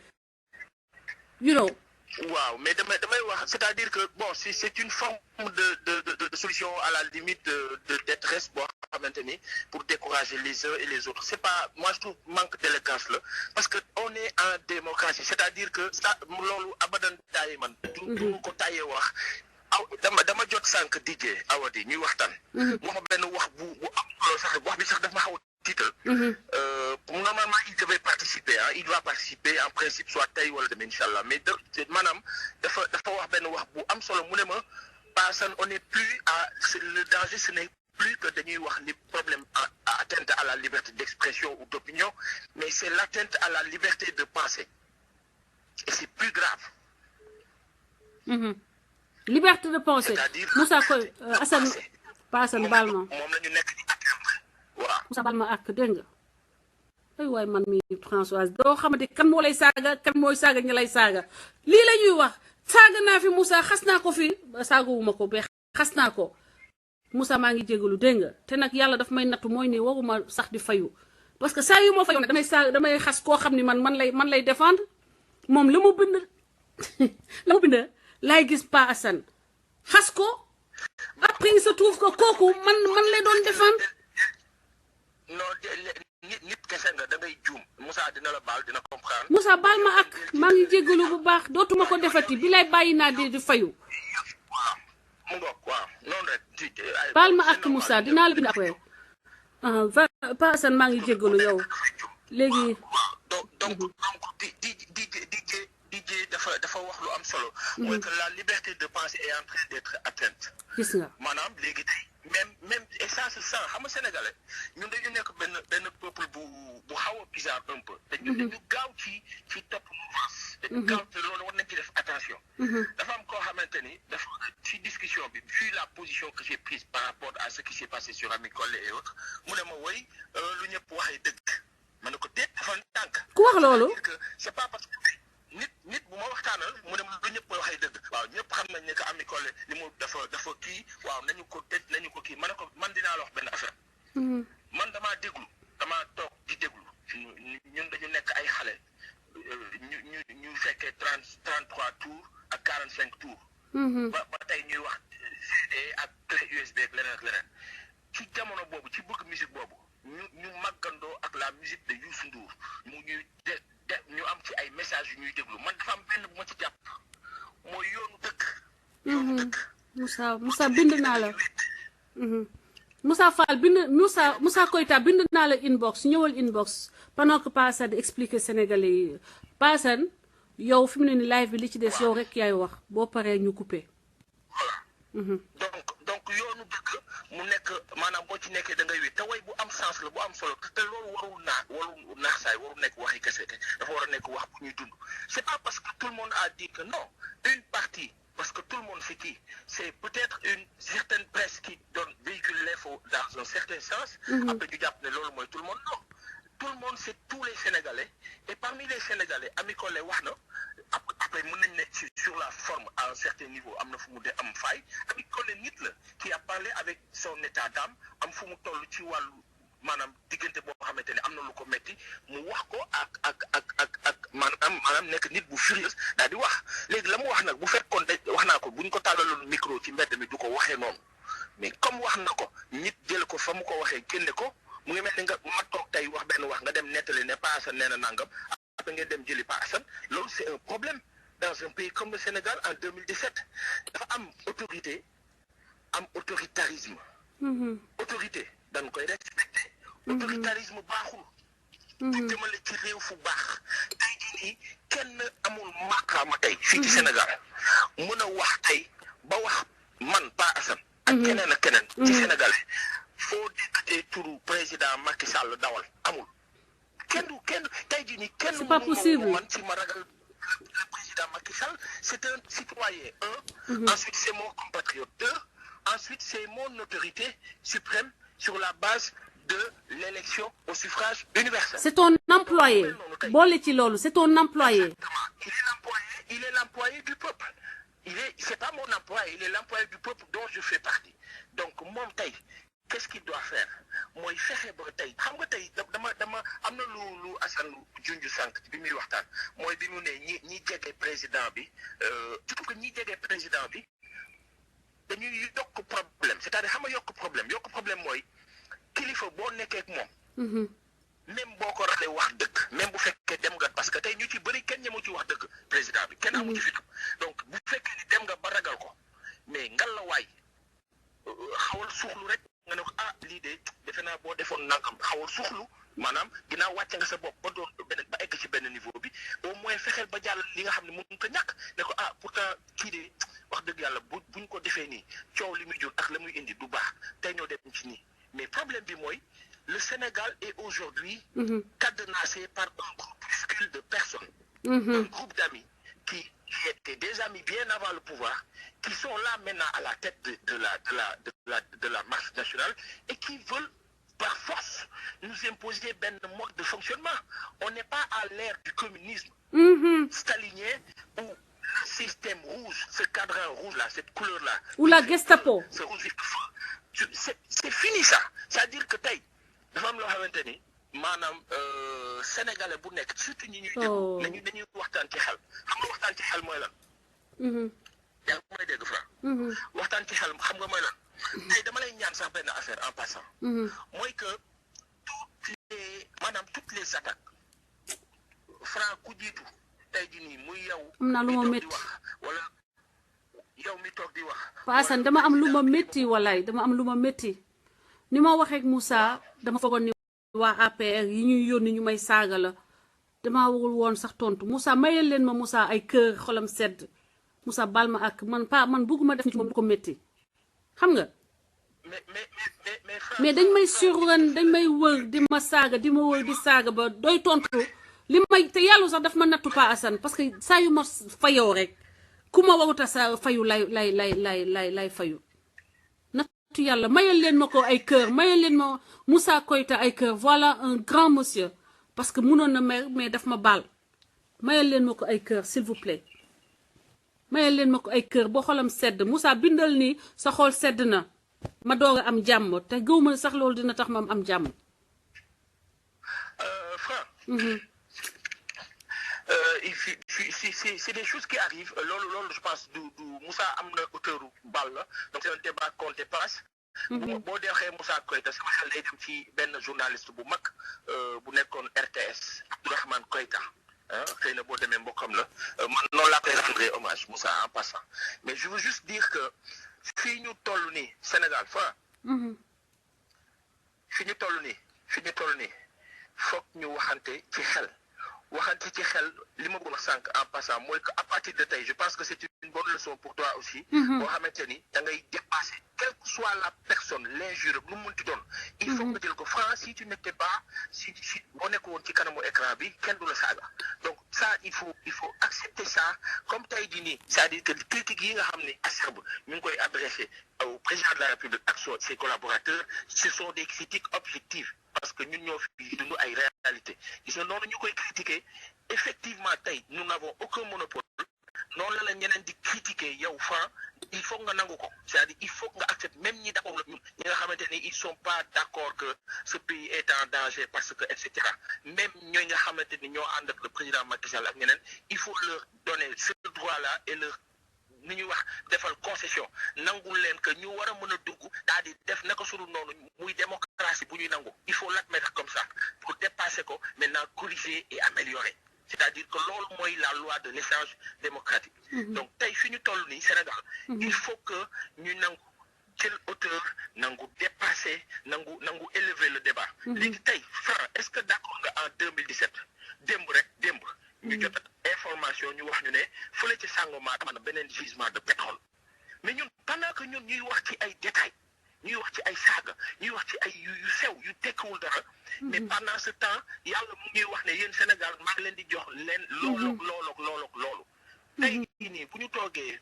you know waaw mais damay wax c'est-à-dire que bon c'est une forme de solution à la limite de détresse boo xamante ni pour décourager les uns et les autres c'est pas moi je trouve manque d'élégance là parce que on est en démocratie c'est-à-dire que ça loolu abadan taaye man du ko taaye wax aw dama jot sànq DJ Awadi ñuy waxtaan wax benn wax bu am solo sax wax bi sax daf ma xaw titre normalement il devait participer il doit participer en principe soit tey wala dem inchallah mais maanaam dafa wax benn wax bu am solo mu ne ma personne on n'est plus à le danger ce n'est plus que dañuy wax ni problème atteinte à la liberté d'expression ou d'opinion mais c'est l'atteinte à la liberté de penser et c'est plus grave liberté de penser Moussa Koy Assane baal ma moom la ñu nekk di atteindre waaw Moussa baal ma ak dégg nga ay waay man mi Françoise doo xamante kan moo lay saaga kan mooy saaga ñi lay saaga lii la ñuy wax saaga naa fi Moussa xas naa ko fi saagawuma ko ba xas naa ko Moussa maa ngi jégalu dégg nga te nag yàlla daf may nattu mooy ni waruma sax di fayu parce que saa yu ma fayu nag damay xas koo xam ni man lay défendre moom la mu bind laay gis Pa Assane xas ko après il se trouve que kooku man lay doon défendre non nit kese nga da ngay juum Moussa dina la baal dina comprendre Moussa baal ma ak maa ngi jégalu bu baax dootuma ko defati bi lay bàyyi naa di fayu mu ngoog waaw noonu rek baal ma ak Moussa dinaa la bind après Pa Assane maa ngi jégalu yow léegi donc DJ dafa wax lu am solo mooy que la liberté de penser est en train d'être atteinte gis nga maanaam léegi tey même et ça se sent xam nga sénégalais ñun dañu nekk benn peuple bu xaw a bizarre un peu dañu gaaw ci topp mouvance dañu gaaw te loolu war nañ ci def attention dafa am koo xamante ni dafa ci discussion bi vu la position que j'ai prise par rapport à ce qui s'est passé sur Ami Collé et autres mu ne ma woy lu ñëpp waxee dëgg ma ne ko déet dafa tànk ku wax loolu c'est pas parce que nit bu ma waxtaanal mu ne lu ñëpp waxee dëgg waaw ñëpp xam nañ ne que Ami Collé li mu dafa kii waaw nañu ko tëj nañu ko kii ma ne ko man dinaa la wax benn affaire man damaa toog di déglu ñun dañu nekk ay xale ñu fekkee 33 tours ak 45 tours ba tey ñuy wax CD ak clé USB ak leneen ci jamono boobu ci bëgg musique boobu ñu màggandoo ak la musique de Youssou Ndour ñu am ci ay messages yu ñuy déglu man dafa am benn bu ma ci jàpp mooy yoonu dëkk Moussa bind naa la Moussa Fall bind Moussa Koyta bind naa la inbox ñëwal inbox pendant que Pa Assane expliquer Sénégalais yi Pa Assane yow fi mu ne ni live bi li ci des yow rek yaay wax boo paree ñu coupé donc yoonu dëkk mu nekk maanaam boo ci nekkee da ngay wéy te way bu am sens la bu am solo te loolu warul naax saay warul nekk waxi kese dafa war a nekk wax bu ñuy dund c'est pas parce que tout le monde a dit que non une partie parce que tout le monde c'est qui c'est peut-être une certaine presse qui véhicule l'info dans un certain sens après ñu jàpp ne loolu mooy tout le monde non tout le monde c'est tous les Sénégalais et parmi les Sénégalais Ami Collé wax na après mën nañ ne sur la forme à un certain niveau am na fu mu de am faay Ami Collé nit la qui a parlé avec son état d'âme am fu mu toll ci wàllu maanaam diggante boo xamante ne am na lu ko metti mu wax ko ak maanaam nekk nit bu furieux daal di wax léegi la mu wax nag bu fekkoon wax naa ko buñ ko tàllaloon micro ci mbedd mi du ko waxee noonu mais comme wax na ko nit jël ko fa mu ko waxee génne ko mu ngi mel ni nga ma toog tey wax benn wax nga dem nettali ne Pa Assane nee na nangam après ngeen dem jëli Pa Assane loolu c'est un problème dans un pays comme le Sénégal en 2017 dafa am autorité am autoritarisme autorité dañ koy respecté autoritarisme baaxul te jëmale ci réew fu baax tey jii nii kenn amul maqaama tey fii ci Sénégal mën a wax tey ba wax man Pa Assane ak keneen ci Sénégal foo déggatee turu président Macky Sall dawal amul kenn tey jii nii kenn c'est pas possible man ci ma ragal le président Macky Sall, c'est un citoyen, ensuite c'est mon compatriote, ensuite c'est mon autorité suprême sur la base de l'élection au suffrage universel. C'est ton employé. C'est ton employé. Exactement. Il est l'employé du peuple. C'est pas mon employé, il est l'employé du peuple dont je fais partie. Donc, mon taille, qu'est-ce qu'il doit faire? Moi, il fait bon taille. Dama amna lu Assane junju sank bi muy waxtaan moy bi mu ne ñi jégué président bi tout que ñi jégué président bi dañuy yok problème, c'est-à-dire xam nga yok problème moy kilifa bo nekké ak mom même boko raté wax deug même bu fekké dem nga parce que tay ñu ci bari kenn ñamu ci wax deug président bi kenn amu ci fitu donc bu fekké ni dem nga ba ragal ko mais ngal la way xawal suxlu rek nga ne ah li de defena bo defon nangam xawal suxlu manam ginaaw wacc nga sa bop ba do ben ba egg ci ben niveau bi au moins fexel ba jall li nga xamni mënu ko ñak ne ko ah pourtant ki de wax deug yalla buñ ko défé ni ciow li muy jur ak la muy indi du baax tay ñoo dem ci ni mais problème bi moy le Sénégal est aujourd'hui cadenassé par un groupuscule de personnes, un groupe d'amis qui étaient des amis bien avant le pouvoir, qui sont là maintenant à la tête de la marche nationale et qui veulent par force nous imposer un mode de fonctionnement. On n'est pas à l'ère du communisme stalinien où le système rouge, ce cadran rouge-là, cette couleur-là, ou la Gestapo, ce rouge, c'est fini ça. C'est-à-dire que dafa am loo xamante ni maanaam sénégalais bu nekk surtout ñi ñuy déglu dañuy waxtaan ci xel xam nga waxtaan ci xel mooy lan yaa ngi may dégg Fra waxtaan ci xel xam nga mooy lan tey dama lay ñaan sax benn affaire en passant mooy que toutes les attaques Fra ku jiitu tey ji nii muy yow am na lu ma métti wala yow mi toog di wax Paasan dama am lu ma métti walaay dama am lu ma métti ni ma waxee ak Moussa dama foogoon ni waa APR yi ñuy yónni ñu may saaga la dama warul woon sax tontu Moussa mayal leen ma Moussa ay kër xolam sedd Moussa baal ma ak man bëgguma def ci moom lu ko métti xam nga mais dañ may surran dañ may wër di ma saaga di ma wër di saaga ba doy tontu li may te yàlla sax daf ma nattu Pa Assane parce que saa yu ma fayoo rek ku ma waruta sa fayu lay fayu tu yalla mayal len mako ay cœur mayal len ma Moussa Koita ay cœur voilà un grand monsieur parce que mënon na mais daf ma bal mayal len mako ay cœur s'il vous plaît mayal len mako ay cœur bo xolam sedd Moussa bindal ni sa xol sedd na ma doga am jamm te gëwuma sax lolou dina tax ma am jamm c'est des choses qui arrivent. Je pense que Moussa a une hauteur balle. Donc c'est un débat qu'on dépasse. Bon, derrière Moussa Koita, c'est un journaliste bu RTS, Abdourahmane Koita. C'est une bonne même comme là. Non, là, rendre hommage, Moussa, en passant. Mais je veux juste dire que si nous tollons Sénégal, si nous tollons, faut que nous waxante ci xel. waxante ci xel li ma bëgg wax sànq en passant mooy que à partir de tey je pense que c'est une bonne leçon pour toi aussi boo xamante ni da ngay dépasser quelle que soit la personne l'injure lu mu munti doon il faut que jël ko franc si tu n'étais pas si boo nekk woon ci kanamu écran bi kenn du la saaga donc ça il faut accepter ça comme tey jii nii c'est-à-dire que critique yi nga xam ne acerbe ñu ngi koy adressé au président de la République ak ses collaborateurs ce sont des critiques objectives parce que ñun ñoo fi dund ay réalité gis nga noonu ñu koy critiquer effectivement tey nous n'avons aucun monopole noonu la ñeneen di critiquer yow Franc il faut nga nangu ko c'est-à-dire il faut nga accepter même ñi d'accord ñun ñi nga xamante ni ils sont pas d'accord que ce pays est en danger parce que etc même ñooy nga xamante ni ñoo ànd ak le président Macky Sall ak ñeneen il faut leur donner ce droit là et leur ni ñuy wax defal concession nangul leen que ñu war a mën a dugg daal di def naka sunu noonu muy démocratie bu ñuy nangu il faut l'admettre comme ça pour dépasser ko maintenant corriger et améliorer c'est-à-dire que loolu mooy la loi de l'échange démocratique donc tey fi ñu toll nii Sénégal il faut que ñu nangu quelle hauteur nangu dépasser nangu élever le débat léegi tey Franc est-ce que d'accord nga en 2017 démb ñu jot information ñu wax ñu ne fële ci Sangomar am na beneen gisement de pétrole mais ñun pendant que ñun ñuy wax ci ay détails ñuy wax ci ay saaga ñuy ñuy wax ci ay yu sew yu tekkiwul dara mais pendant ce temps yàlla mu ngi wax ne yéen Sénégal maa ngi leen di jox leen loolu tey nii bu ñu toogee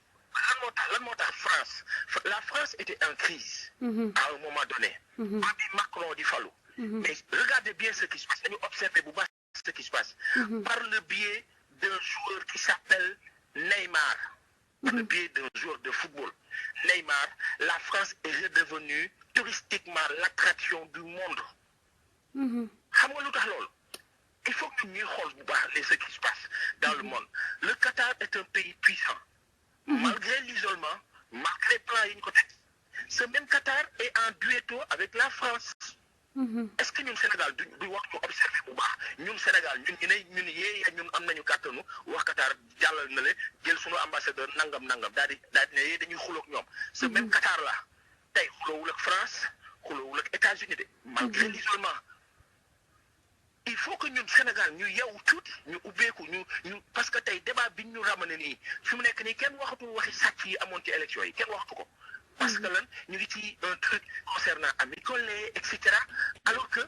lan moo tax la France était en crise à un moment donné ba bi Macron di falu mais regardez bien ce qui se passe dañu observer bu baax ce qui se passe par le biais d'un joueur qui s'appelle Neymar par le biais d'un joueur de football Neymar, la France est redevenue touristiquement l'attraction du monde. Xam nga lu tax loolu il faut que ñuy xool bu baax ce qui se passe dans le monde. Le Qatar est un pays puissant. Malgré l'isolement, malgré plan yi ñu ko teg, ce même Qatar est en duetto avec la France. Est-ce que ñun Sénégal du wax ñu observer bu baax ñun Sénégal ñun ñun am nañu kàttanu wax Qatar jàllal na le jël sunu ambassadeur nangam daal di ne dañuy xuloo ak ñoom ce même Qatar là tey xuloowul ak France xuloowul ak États-Unis de malgré l'isolement il faut que ñun Sénégal ñu yeewu tuuti ñu ubbeeku ñu parce que tey débat bi ñu ramené nii fi mu nekk nii kenn waxatul waxi sàcc yi amoon ci élection yi kenn waxatu ko parce que lan ñu ngi ci un truc concernant Ami Collé et cetera alors que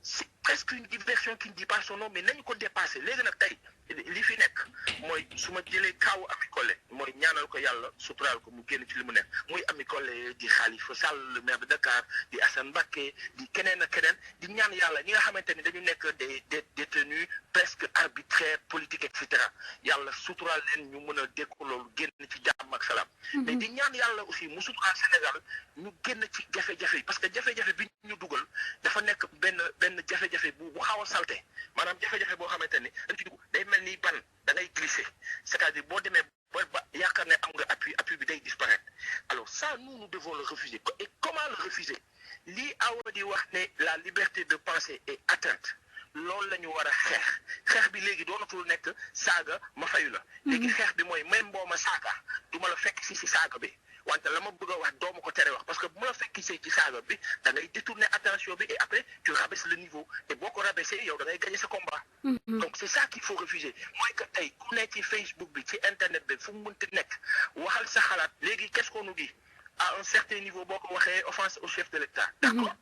c'est presque une diversion qui ne dit pas son nom mais nañu ko dépassé léegi nag tey li fi nekk mooy su ma jëlee kaawu Ami Collé mooy ñaanal ko yàlla suturaal ko mu génn ci li mu nekk muy Ami Collé di Khalifa Sall le maire de Dakar di Assane Mbacké di keneen ak keneen di ñaan yàlla ñi nga xamante ni dañu nekk des détenus presque arbitraires politiques et cetera yàlla suturaal leen ñu mën a dékku loolu génn ci jàmm ak salaam mais di ñaan yàlla aussi mu suturaal Sénégal ñu génn ci jafe-jafe yi parce que jafe-jafe bi ñu dugal dafa nekk benn jafe-jafe bu xaw a salté maanaam jafe-jafe boo xamante ni dañ ci dugg day mel ni ban da ngay glisser c'est-à-dire boo demee ba yaakaar ne am nga appui bi day disparaître alors ça nous devons le refuser et comment le refuser lii awa di wax ne la liberté de penser est atteinte loolu la ñu war a xeex bi léegi doonatul nekk saaga ma fayu la léegi xeex bi mooy même boo ma saaga du ma la fekk si saaga bi wante la ma bëgg a wax doo ma ko tere wax parce que bu ma la fekk si ci saaga bi da ngay détourner attention bi et après tu rabaisses le niveau et boo ko rabaisser yow da ngay gagner sa combat donc c'est ça qu'il faut refuser mooy que tey ku nekk ci Facebook bi ci internet bi fu mu mënti nekk waxal sa xalaat léegi qu'est-ce qu'on nous dit à un certain niveau boo ko waxee offense au chef de l'État d'accord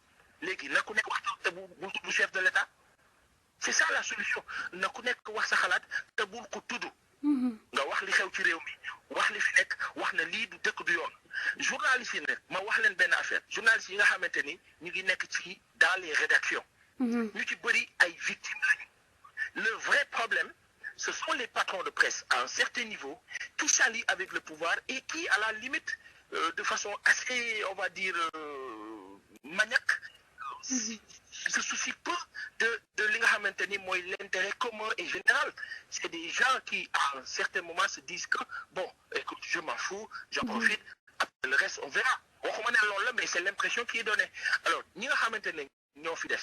léegi na ku nekk wax te bul tudd chef de l'État c'est ça la solution na ku nekk wax sa xalaat te bul ko tudd nga wax li xew ci réew mi wax li fi nekk wax na lii du dëkk du yoon journalistes yi nag ma wax leen benn affaire journalistes yi nga xamante ni ñu ngi nekk ci dans les rédactions ñu ci bëri ay victimes lañu le vrai problème ce sont les patrons de presse à un certain niveau qui s'allient avec le pouvoir et qui à la limite de façon assez on va dire maniaque se soucie peu de li nga xamante ni mooy l'intérêt commun et général c'est des gens qui à un certain moment se disent que bon écoute je m'en fous j'en profite après le reste on verra waxuma ne loolu la mais c'est l'impression qui est donnée alors ñi nga xamante ne ñoo fi des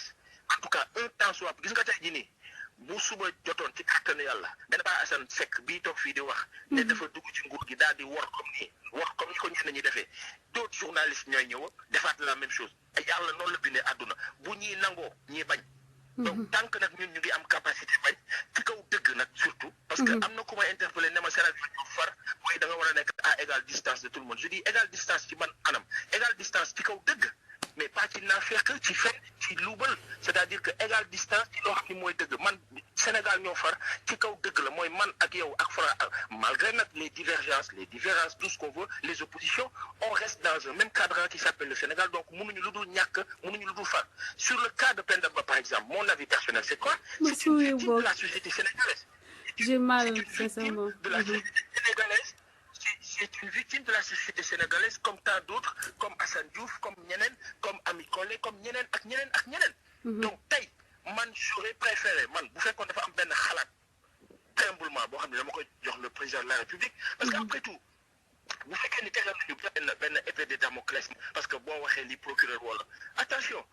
en tout cas un temps soit gis nga tey jii nii bu suba jotoon ci kàttanu yàlla benn baa Assane Seck bii toog fii di wax ne dafa dugg ci nguur gi daal di war comme ni ko ñenn ñi defee d'autres journalistes ñooy ñëw defaat la même chose yàlla noonu la bindee àdduna bu ñii nangoo ñii bañ donc tant que nag ñun ñu ngi am capacité bañ ci kaw dëgg nag surtout parce que am na ku may interpellé ne ma Sénégal ñu far mooy da nga war a nekk à égale distance de tout le monde je dis égale distance ci ban anam égale distance ci kaw dëgg mais pas ci naafeq ci fen ci luubal c'est-à-dire que égale distance ci loo xam ni mooy dëgg man Sénégal ñoo far ci kaw dëgg la mooy man ak yow ak Fra malgré nag les différences tout ce qu'on veut les oppositions on reste dans un même cadre qui s'appelle le Sénégal donc mënuñu lu dul ñàkk mënuñu lu dul far sur le cas de Penda Ba par exemple mon avis personnel c'est quoi c'est une victime de la société sénégalaise j'ai mal sincèrement de la société sénégalaise c'est une victime de la société sénégalaise comme tant d'autres comme Assane Diouf comme ñeneen comme Ami Collé comme ñeneen ak ñeneen donc tey man j'aurais préféré man bu fekkoon dafa am benn xalaat humblement boo xam ne dama koy jox le président de la République parce que après tout bu fekkee ni tegal nañu benn épée de Damoclès parce que boo waxee li procureur wala attention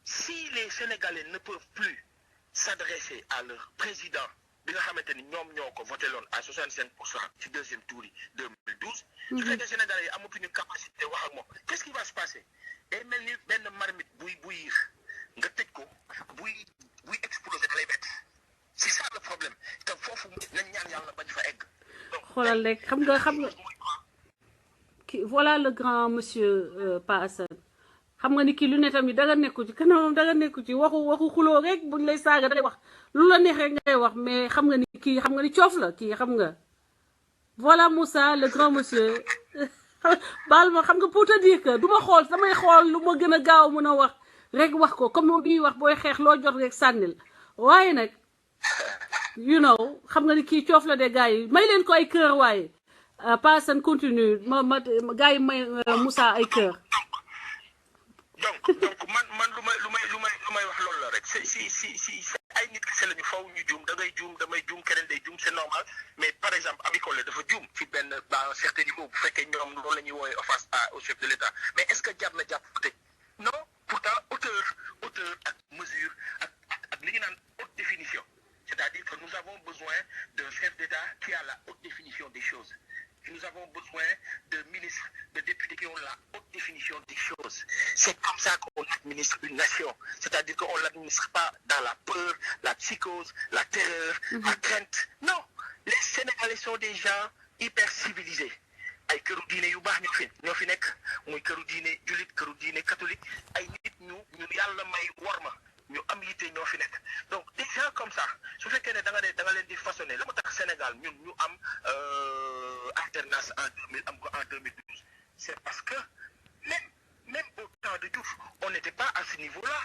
si les Sénégalais ne peuvent plus s'adresser à leur président bi nga xamante ni ñoom ñoo ko voté loon à 65% ci deuxième tour yi 2012 su fekkee Sénégalais yi amatuñu capacité wax ak moom qu'est-ce qui va se passer day mel ni benn marmite buy yiir nga tëj ko buy exploser da lay bett c'est ça le problème te foofu nañ ñaan yàlla bañ fa egg xoolal rek xam nga voilà le grand monsieur Pa Assane xam nga ni kii lu ne tamit danga nekku ci kanamam danga nekku ci waxu xuloo rek buñ lay saaga dangay wax lu la neex rek ngay wax mais xam nga ni kii xam nga ni coof la kii xam nga voilà Moussa le grand monsieur baal ma xam nga pour te dire que du ma xool damay xool lu ma gën a gaaw mën a wax rek wax ko comme moom bi ñuy wax booy xeex loo jot rek sànnil waaye nag you know xam nga ni kii coof la de gars yi may leen ko ay cœur waaye Paasan continue ma gars yi may Moussa ay cœur donc man lu may wax loolu la rek si ay nit kese lañu faw ñu juum da ngay juum damay juum keneen day juum c'est normal mais par exemple Ami Collé dafa juum ci benn à un certain niveau bu fekkee ñoom loolu la ñuy woowee offense au chef de l'État mais est-ce que jar na jàpp tëj non pourtant auteur ak mesure ak li ñu naan haute définition c'est-à-dire que nous avons besoin d'un chef d'État qui a la haute définition des choses. Nous avons besoin de ministres, de députés qui ont la haute définition des choses. C'est comme ça qu'on administre une nation. C'est-à-dire qu'on ne l'administre pas dans la peur, la psychose, la terreur, la crainte. Non, les Sénégalais sont des gens hyper civilisés. Ay këru diine yu baax ñoo fi nekk muy këru diine jullit këru diine catholique ay nit ñu yàlla may worma ñu am yitte ñoo fi nekk donc des gens comme ça su fekkee ne da nga leen di façonner la mu tax Sénégal ñun ñu am alternance en 2000 am ko en 2012 c'est parce que même au temps de Diouf on n'était pas à ce niveau-là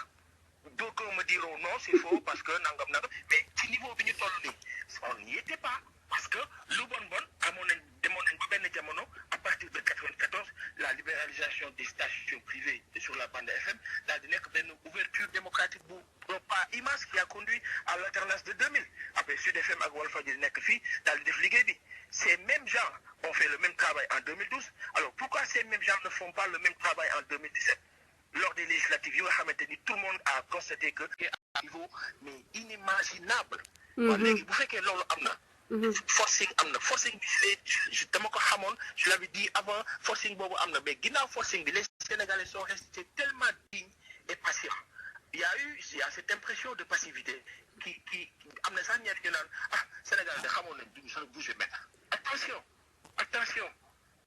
d'aucuns me diront non c'est faux parce que nangam mais ci niveau bi ñu toll nii on n'y était pas parce que lu bon demoon nañ ba benn jamono à partir de 94 la libéralisation des stations privées sur la bande FM daal di nekk benn ouverture démocratique bu pas immense qui a conduit à l'alternance de 2000 après Sud FM ak Walfadjri nekk fii daal di def liggéey bi ces mêmes gens ont fait le même travail en 2012 alors pourquoi ces mêmes gens ne font pas le même travail en 2017 lors des législatives yi nga xamante ni tout le monde a constaté que c'est à un niveau mais inimaginable waaw léegi bu fekkee loolu am na forcing am na forcing bi dama ko xamoon je l'avais dit avant forcing boobu am na mais ginnaaw forcing bi les Sénégalais sont restés tellement dignes et patients il y a cette impression de passivité qui am na sax ñeent ñu naan Sénégal de xamoon nañ duñu sax bouger mais attention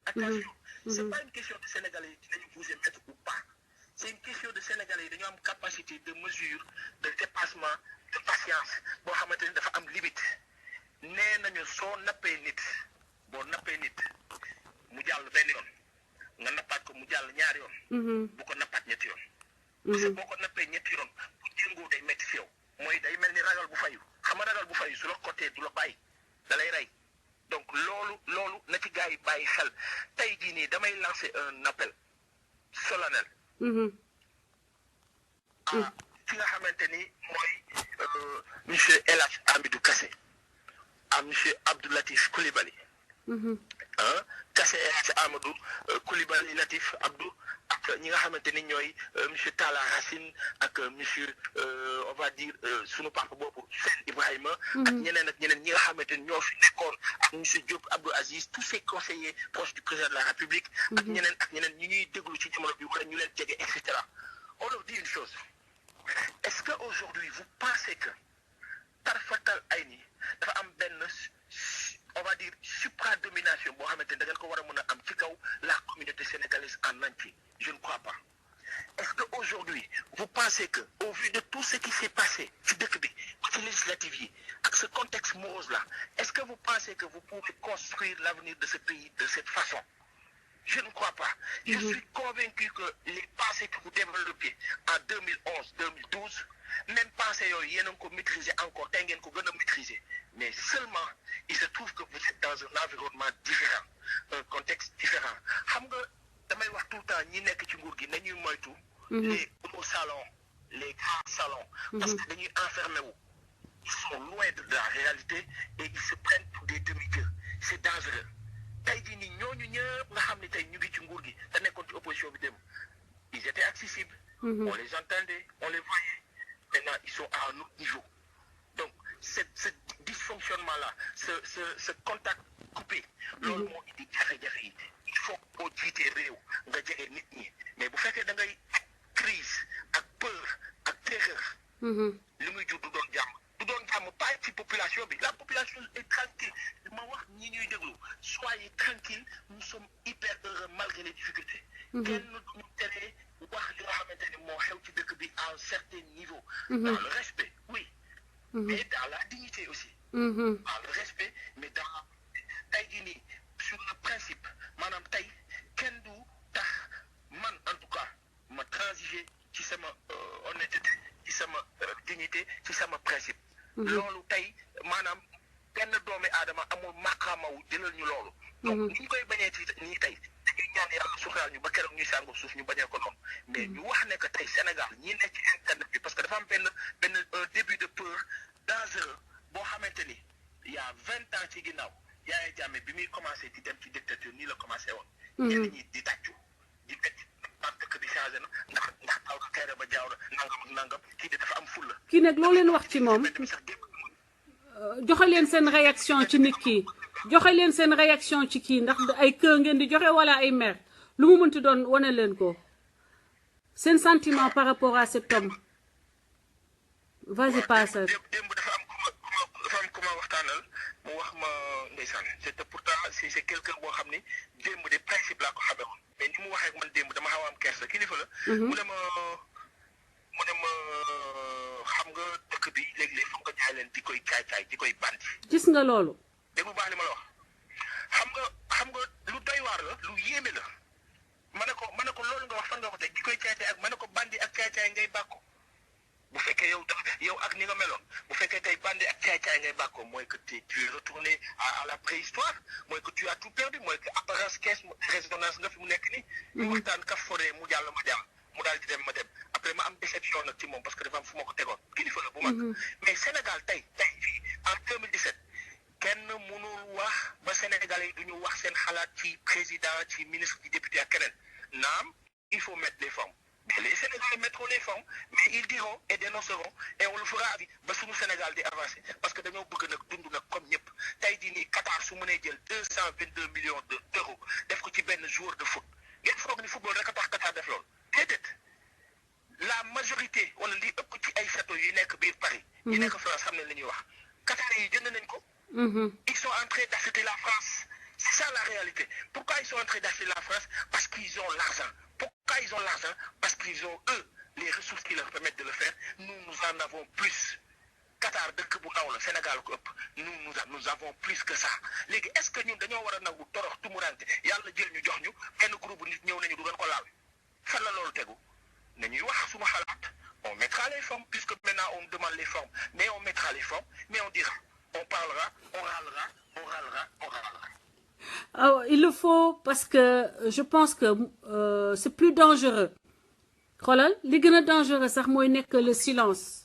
c'est pas une question de Sénégalais yi dinañu bouger mettre ou pas c'est une question de Sénégalais yi dañu am capacité de mesure de dépassement de patience boo xamante ni dafa am limite nee nañu soo nappee nit boo nappee nit mu jàll benn yoon nga nappaat ko mu jàll ñaari yoon bu ko nappaat ñetti yoon parce que boo ko nappee ñetti yoon bu jéngoo day metti fi yow mooy day mel ni ragal bu fayu xam nga ragal bu fayu su la côté du la bàyyi da lay rey donc loolu na ci gars yi bàyyi xel tey jii nii damay lancer un appel solennel fi nga xamante ni mooy monsieur El Hadj Amidou Kassé à monsieur Abdou Latif Coulibaly Kassé El Hadj Amadou Coulibaly Latif Abdou ak ñi nga xamante ni ñooy monsieur Talla Racine ak monsieur on va dire sunu papa boobu Sène Ibrahima ak ñeneen ñi nga xamante ni ñoo fi nekkoon ak monsieur Diop Abdou Aziz tous ces conseillers proches du président de la République ak ñeneen ñi ñuy déglu ci jamono bi wala ñu leen jege et cetera on leur dit une chose est-ce que aujourd'hui vous pensez que tarfatal ay ni dafa am benn on va dire supradomination boo xamante ni da ngeen ko war a mën a am ci kaw la communauté sénégalaise en entier je ne crois pas est-ce que aujourd'hui vous pensez que au vu de tout ce qui s'est passé ci dëkk bi ci législative yi ak ce contexte morose là est-ce que vous pensez que vous pouvez construire l'avenir de ce pays de cette façon je ne crois pas je suis convaincu que les pensées que vous développez en 2011 2012 même pensée yooyu yéen a ngi ko maîtriser encore tey ngeen ko gën a maîtriser mais seulement il se trouve que vous êtes dans un environnement différent un contexte différent xam nga damay wax tout le temps ñi nekk ci nguur gi nañuy moytu les gros salons les grands salons parce que dañuy enfermé wu ils sont loin de la réalité et ils se prennent pour des demi-dieux c'est dangereux tey jii nii ñooñu ñëpp nga xam ne tey ñu ngi ci nguur gi te nekkoon ci opposition bi dem ils étaient accessibles on les entendait on les voyait maintenant ils sont à un autre niveau donc ce dysfonctionnement-là ce contact coupé loolu moo indi jafe-jafe yi il faut boo jiitee réew nga jege nit ñi mais bu fekkee da ngay crise ak peur ak terreur li muy jur du doon jàmm pas ci population bi la population est tranquille ma wax ñi ñuy déglu soyez tranquille nous sommes hyper heureux malgré les difficultés kenn duñu teree wax li nga xamante ni moo xew ci dëkk bi à un certain niveau. Dans le respect, oui. Mais dans la dignité aussi. Dans le respect, mais dans tey jii nii sur le principe maanaam tey kenn du tax man en tout cas ma transiger ci sama honnêteté ci sama dignité ci sama principe. loolu tey maanaam benn doomi aadama amul maqaama wu jëlal ñu loolu. donc ni ñu koy bañee ci nii tey dañuy ñaan yàlla suxaal ñu ba keroog ñuy sàngu suuf ñu bañee ko noonu mais ñu wax ne que tey Sénégal ñi nekk ci internet bi parce que dafa am benn un début de peur dangereux boo xamante ni il y a 20 ans ci ginnaaw Yaya Jammeh bi muy commencé di dem ci dictature nii la commencé woon. ñenn ñi di tàccu di métti ndax dëkk bi changé na ndax taw ka kayre ba jaaw na nangam ak nangam kii de dafa am fulla. kii nag loo leen wax ci moom joxe leen seen réaction ci nit kii joxe leen seen réaction ci kii ndax ay kër ngeen di joxe wala ay mer lu mu mënti doon wane leen ko seen sentiment par rapport à cet homme. Vas-y, passe. démb dafa am ku ma waxtaanal mu wax ma ndeysaan c'est pourtant c'est quelqu'un boo xam ni démb de principe laa ko xamee woon mais ni mu waxee ak man démb dama xaw a am kersa kilifa la. mu ne ma xam nga dëkk bi léeg-léeg foog nga jaay leen di koy caay-caay di koy bandi. gis nga loolu. dégg bu baax li ma la wax xam nga lu doy waar la lu yéeme la ma ne ko loolu nga wax fan nga ko teg di koy caay-caay ak ma ne ko bandi ak caay-caay ngay bàkko bu fekkee yow ak ni nga meloon bu fekkee tey bandi ak caay-caay ngay bàkkoo mooy que tu es retourné à la préhistoire mooy que tu as tout perdu mooy que apparence caisse résonance nga fi mu nekk nii. ñu waxtaan kaf foree mu jàll ma jàll mu daal di dem ma dem après ma am déception nag ci moom parce que dafa am fu ma ko tegoon kilifa la bu mag. mais Sénégal tey fii en 2017 kenn mënul wax ba Sénégalais yi du ñu wax seen xalaat ci président ci ministre ci député ak keneen naam il faut mettre les formes. Mais les Sénégalais mettront les formes, mais ils diront et dénonceront, et on le fera avec le Sénégal d'avancer. Parce que nous avons comme nous. Taïdini, Qatar, si on a 222 millions d'euros, def ko ci ben joueur de foot. Il faut que le football Qatar def lool. La majorité, on li ëpp ci ay château yi nekk biir Paris, yi nekk France xam nañ li ñuy wax. Qatar yi jënd nañ ko. Ils sont en train d'acheter la France. C'est ça la réalité. Pourquoi ils sont en train d'acheter la France? Parce qu'ils ont l'argent. Pourquoi ils ont l'argent? Parce qu'ils ont, eux, les ressources qui leur permettent de le faire. Nous en avons plus. Qatar, dëkk bu ndaw la Sénégal ko ëpp. Nous avons plus que ça. Léegi est-ce que ñun dañoo war a nangu torox tumurante yàlla jël ñu jox ñu benn groupe nit ñëw nañu du ngeen ko laal fan la loolu tegu nañuy wax suma xalaat on mettra les formes puisque maintenant on demande les formes mais on mettra les formes mais on dira on parlera on râlera. Oh, il le faut parce que je pense que c'est plus dangereux. Xoolal li gën a dangereux sax mooy nekk le silence.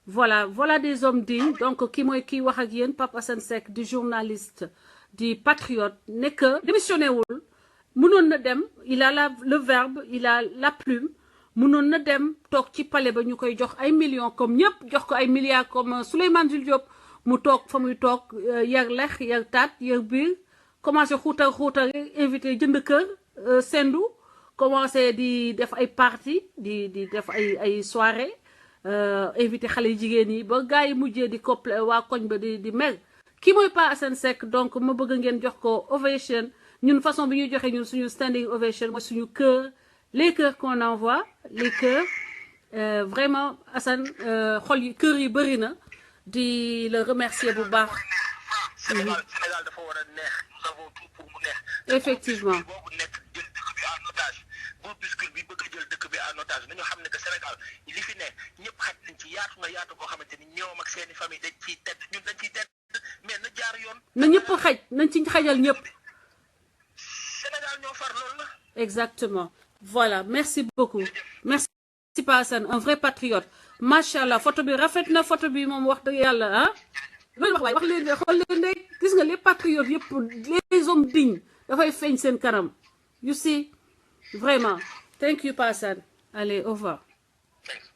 Voilà des hommes dignes donc kii mooy kii wax ak yéen Pape Assane Seck di journaliste di patriote nekk démissionné wul mënoon na dem il a le verbe il a la plume mënoon na dem toog ci palais ba ñu koy jox ay millions comme ñëpp jox ko ay milliards comme Souleymane Jules Diop mu toog fa muy toog yar lex yar taat yar biir commencé xuutar invité jënd kër sendu commencé di def ay party di def ay soirée invité xale jigéen yi ba gars yi mujjee di couple waa koñ ba di mer kii mooy Pape Assane Seck donc ma bëgg ngeen jox ko ovation ñun façon bi ñuy joxe ñun suñu standing ovation mooy suñu cœur les cœurs qu'on envoie les cœurs vraiment Assane xol yi kër yi bëri na di le remercier bu baax. Sénégal dafa war a neex nous avons tout pour mu neex. Effectivement. boobu nekk jël dëkk bi en otage groupuscule bi bëgg a jël dëkk bi en otage nañu xam ne que Sénégal li fi ne ñëpp xaj nañ ci yaatu na yaatu koo xamante ni ñoom ak seeni famille dañ ciy tedd ñun dañ ciy tedd mais na jaar yoon. na ñëpp xaj nañ ci xajal ñëpp. Sénégal ñoo far loolu la. Exactement. Voilà merci beaucoup. Merci Pape Assane un vrai patriote macha allah photo bi rafet na photo bi moom wax dëgg yàlla ah. loolu wax leen xool leen de gis nga les patriotes yëpp les hommes dignes dafay feeñ seen kanam you see vraiment thank you Pape Assane allez au revoir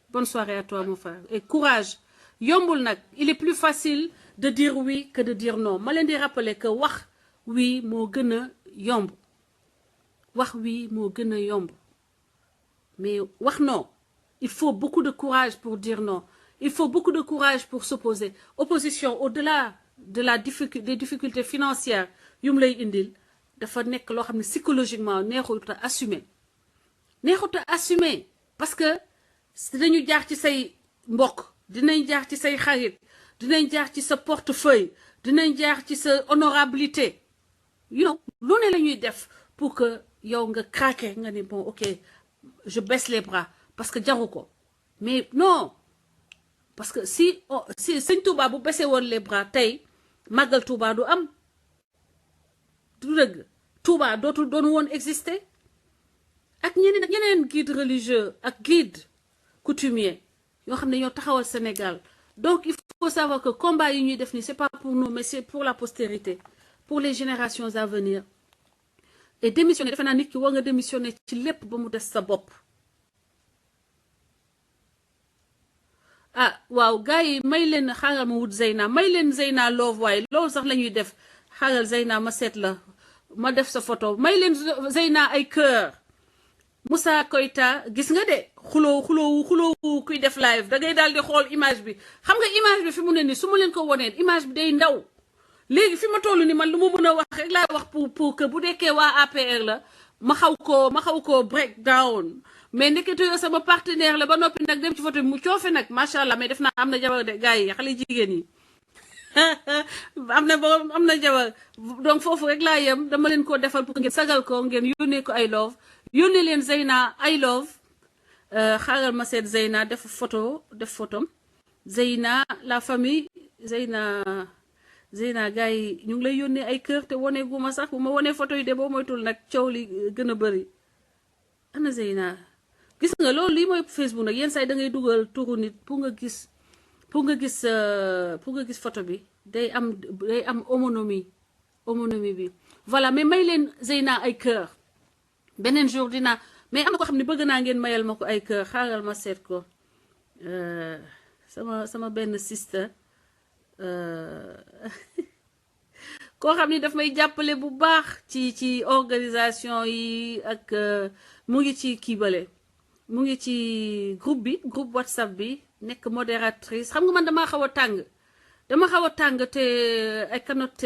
bonne soirée à toi mon frère et courage yombul nag il est plus facile de dire oui que de dire non ma leen di rappeler que wax oui moo gën a yomb wax oui moo gën a yomb mais wax non il faut beaucoup de courage pour dire non. Il faut beaucoup de courage pour s'opposer. Opposition, au-delà de des difficultés financières, yum lay indil, dafa nek lo xamni psychologiquement neexut a assumer. Neexut a assumer. parce que dinañu jaar ci say mbokk dinañ jaar ci say xarit dinañ jaar ci sa portefeuille dinañ jaar ci sa honorabilité you know lu ne la ñuy def pour que yow nga craquer nga ni bon ok je baisse les bras parce que jaru ko mais non parce que si sëñ Touba bu baissé woon les bras tey màggal Touba du am du dëgg Touba dootul doon woon exister ak ñeneen guide religieux ak guide coutumier yoo xam ne ñoo taxawal Sénégal donc il faut savoir que combat yi ñuy def ni c'est pas pour nous mais c'est pour la postérité pour les générations à venir et démissionner defe naa nit ki war nga démissionner ci lépp ba mu des sa bopp ah waaw gars yi may leen xaaral ma wut Zeyna may leen Zeyna love waaye loolu sax la ñuy def xaaral Zeyna ma seet la ma def sa photo may leen Zeyna ay cœur Moussa Koita gis nga de xuloo kuy def live da ngay daal di xool image bi xam nga image bi fi mu ne nii su ma leen ko wonee image bi day ndaw léegi fi ma toll ni man lu ma mën a wax rek laay wax pour que bu dekkee waa APR la ma xaw ko break down mais nekkete yoo sama partenaire la ba noppi nag dem ci photo bi mu coofe nag macha allah mais def naa am na jabar de gars yi xale jigéen yi am na jabar donc foofu rek laa yem dama leen ko defal pour ngeen sagal ko ngeen yónnee ko ay love yónnee leen Zeyna ay love xaaral ma seet Zeyna def photom Zeyna la famille Zeyna gars yi ñu ngi lay yónnee ay kër te wane gu ma sax bu ma wanee photo yi de boo moytul nag coow li gën a bëri ana Zeyna gis nga loolu lii mooy Facebook nag yenn saa yi da ngay dugal turu nit pour nga gis photo bi day am homonymie bi voilà mais may leen Zeyna ay kër beneen jour dinaa mais am na ko xam ne bëgg naa ngeen mayal ma ko ay kër xaaral ma seet ko sama benn sister koo xam ni daf may jàppale bu baax ci organisation yi ak mu ngi ci kiibale mu ngi ci groupe WhatsApp bi nekk modératrice xam nga man dama xaw a tàng te ay cannot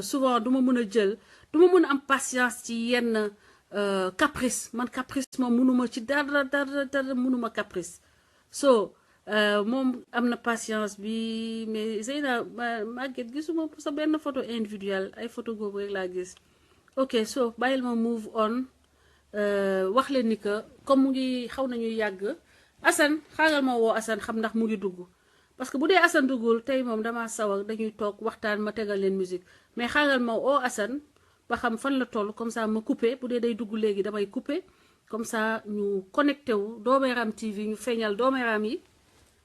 souvent du ma mën a jël du ma mën a am patience ci yenn caprice moom mënuma ci dara mënuma caprice moom am na patience bi mais Zeyna Maguette gisuma sa benn photo individuelle ay photo googu rek laa gis ok bàyyil ma move on wax leen ni que comme mu ngi xaw nañuy yàgg Assane xaaral ma woo Assane xam ndax mu ngi dugg parce que bu dee Assane duggul tey moom dama sawar dañuy toog waxtaan ma tegal leen musique mais xaaral ma woo Assane ba xam fan la toll comme ça ma coupé bu dee day dugg léegi damay coupé comme ça ñu connecté wu Dooméram TV ñu feeñal Dooméram yi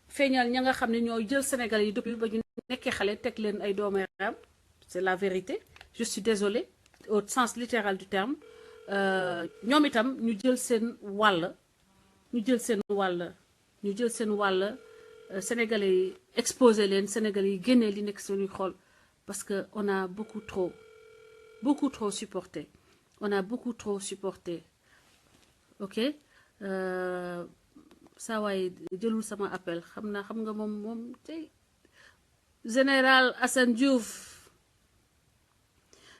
feeñal ña nga xam ne ñoo jël Sénégal yi depuis ba ñu nekkee xale teg leen ay Dooméram c'est la vérité je suis désolée au sens littéral du terme ñoom itam ñu jël seen wàll Sénégalais yi exposé leen Sénégalais yi génnee li nekk suñuy xol parce que on a beaucoup trop supporté ok saa waaye jëlul sama appel xam nga moom tey général Assane Diouf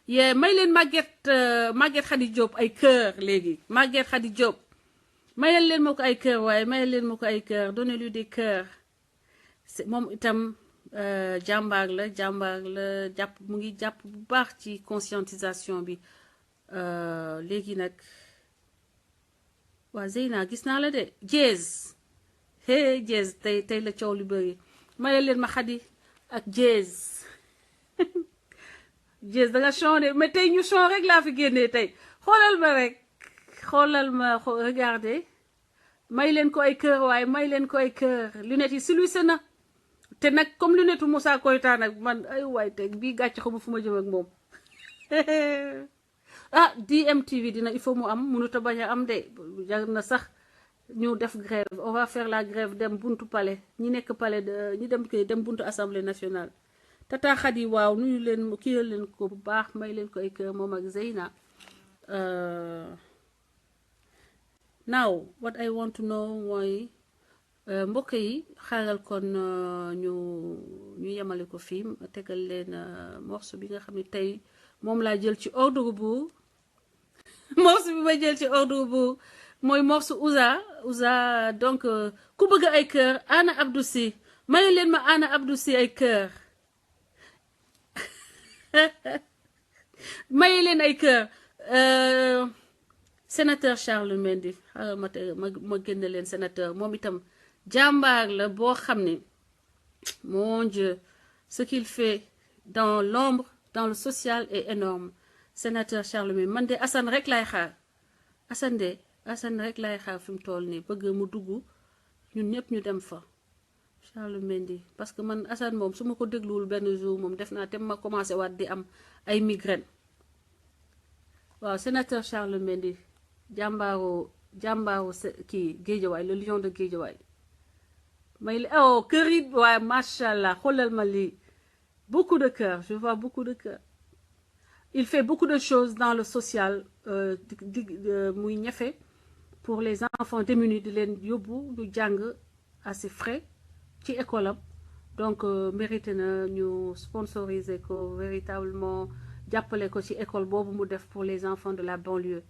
may leen Maguette Khady Diop ay cœur léegi Maguette Khady Diop mayal leen ma ko ay cœur waaye mayal leen ma ko ay cœur donnez-lui des cœurs moom itam jàmbaar la mu ngi jàpp bu baax ci conscientisation bi léegi nag waa Zeyna gis naa la de Jazz tey la coow li bëri mayal leen ma Khady ak Jazz da nga changé mais tey ñu changé rek laa fi génnee tey xoolal ma regardez may leen ko ay cœur waaye may leen ko ay cœur lunettes yi siluissé na te nag comme lunette Moussa Koita nag man ay waay teg bii gàcc xamu fu ma jëm ak moom DMTV il faut mu am mënut a bañ a am de jar na sax ñu def grève on va faire la grève dem buntu palais ñi nekk palais ñi dem buntu assemblée nationale Tata Khady waaw nuyu leen kiyal leen ko bu baax may leen ko ay kër moom ak Zeyna now what I want to know mooy mbokk yi xaaral kon ñu yemale ko fii ma tegal leen morceau bi nga xam ne tey moom laa jël ci ordre bu morceau bi ma jël ci ordre bu mooy morceau Ouza donc ku bëgg ay cœur Anna Abdou Sy maye leen ma Anna Abdou Sy ay cœur maye leen ay cœur sénateur Charles Mendy xaaral ma génne leen sénateur moom itam jàmbaar la boo xam ne mon Dieu ce qu'il fait dans l'ombre dans le social est énorme sénateur Charles Mendy man de Assane rek lay xaar Assane rek lay xaar fi mu toll nii bëgg mu dugg ñun ñëpp ñu dem fa Charles Mendy parce que man Assane moom su ma ko dégluwul benn jour moom def naa te ma commencé waat di am ay migraine waaw sénateur Charles Mendy jàmbaaru kii Guédiawaye le lion de Guédiawaye may oh kër yi waaye macha allah xoolal ma lii beaucoup de cœur je vois beaucoup de cœur il fait beaucoup de choses dans le social muy ñefe pour les enfants démunis di leen yóbbu ñu jàng à ses frais ci école am donc mérité na ñu sponsoriser ko véritablement jàppale ko ci école boobu mu def pour les enfants de la banlieue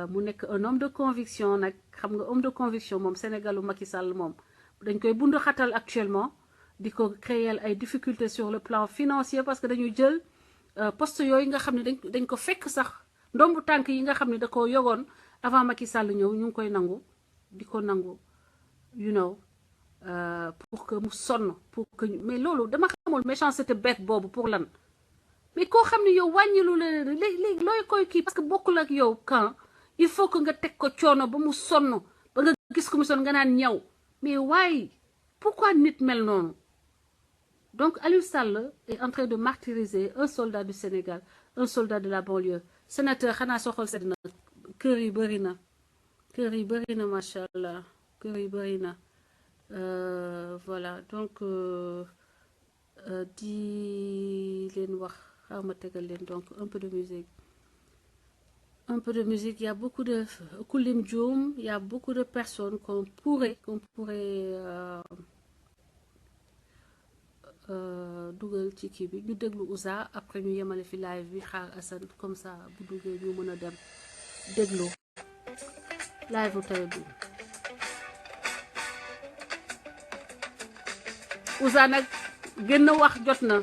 mu nekk un homme de conviction nag xam nga homme de conviction moom Sénégalu Macky Sall moom dañ koy bundu xatal actuellement di ko créer ay difficultés sur le plan financier parce que dañu jël poste yooyu nga xam ne dañ ko fekk sax ndombu tànk yi nga xam ne da ko yogoon avant Macky Sall ñëw ñu ngi koy nangu di ko nangu you know pour que mu sonn pour que mais loolu dama xamul méchanceté bête boobu pour lan mais koo xam ne yow wàññilu la léegi looy koy kii parce que bokkul ak yow quand il faut que nga teg ko coono ba mu sonn ba nga gis ko mu sonn nga naan ñaw mais waaye pourquoi nit mel noonu donc Aliou Sall est en train de martyriser un soldat du Sénégal un soldat de la banlieue sénateur xanaa soxal sedd na kër yi bëri na macha allah kër yi bëri na voilà donc di leen wax xaw ma tegal leen donc un peu de musique il y a beaucoup de Koulim Dioum il y a beaucoup de personnes qu'on pourrait dugal ci kii bi ñu déglu Ouza après ñu yemale fi live bi xaar Assane comme ça bu duggee ñu mën a dem déglu live bu tey bi Ouza nag gën a wax jot na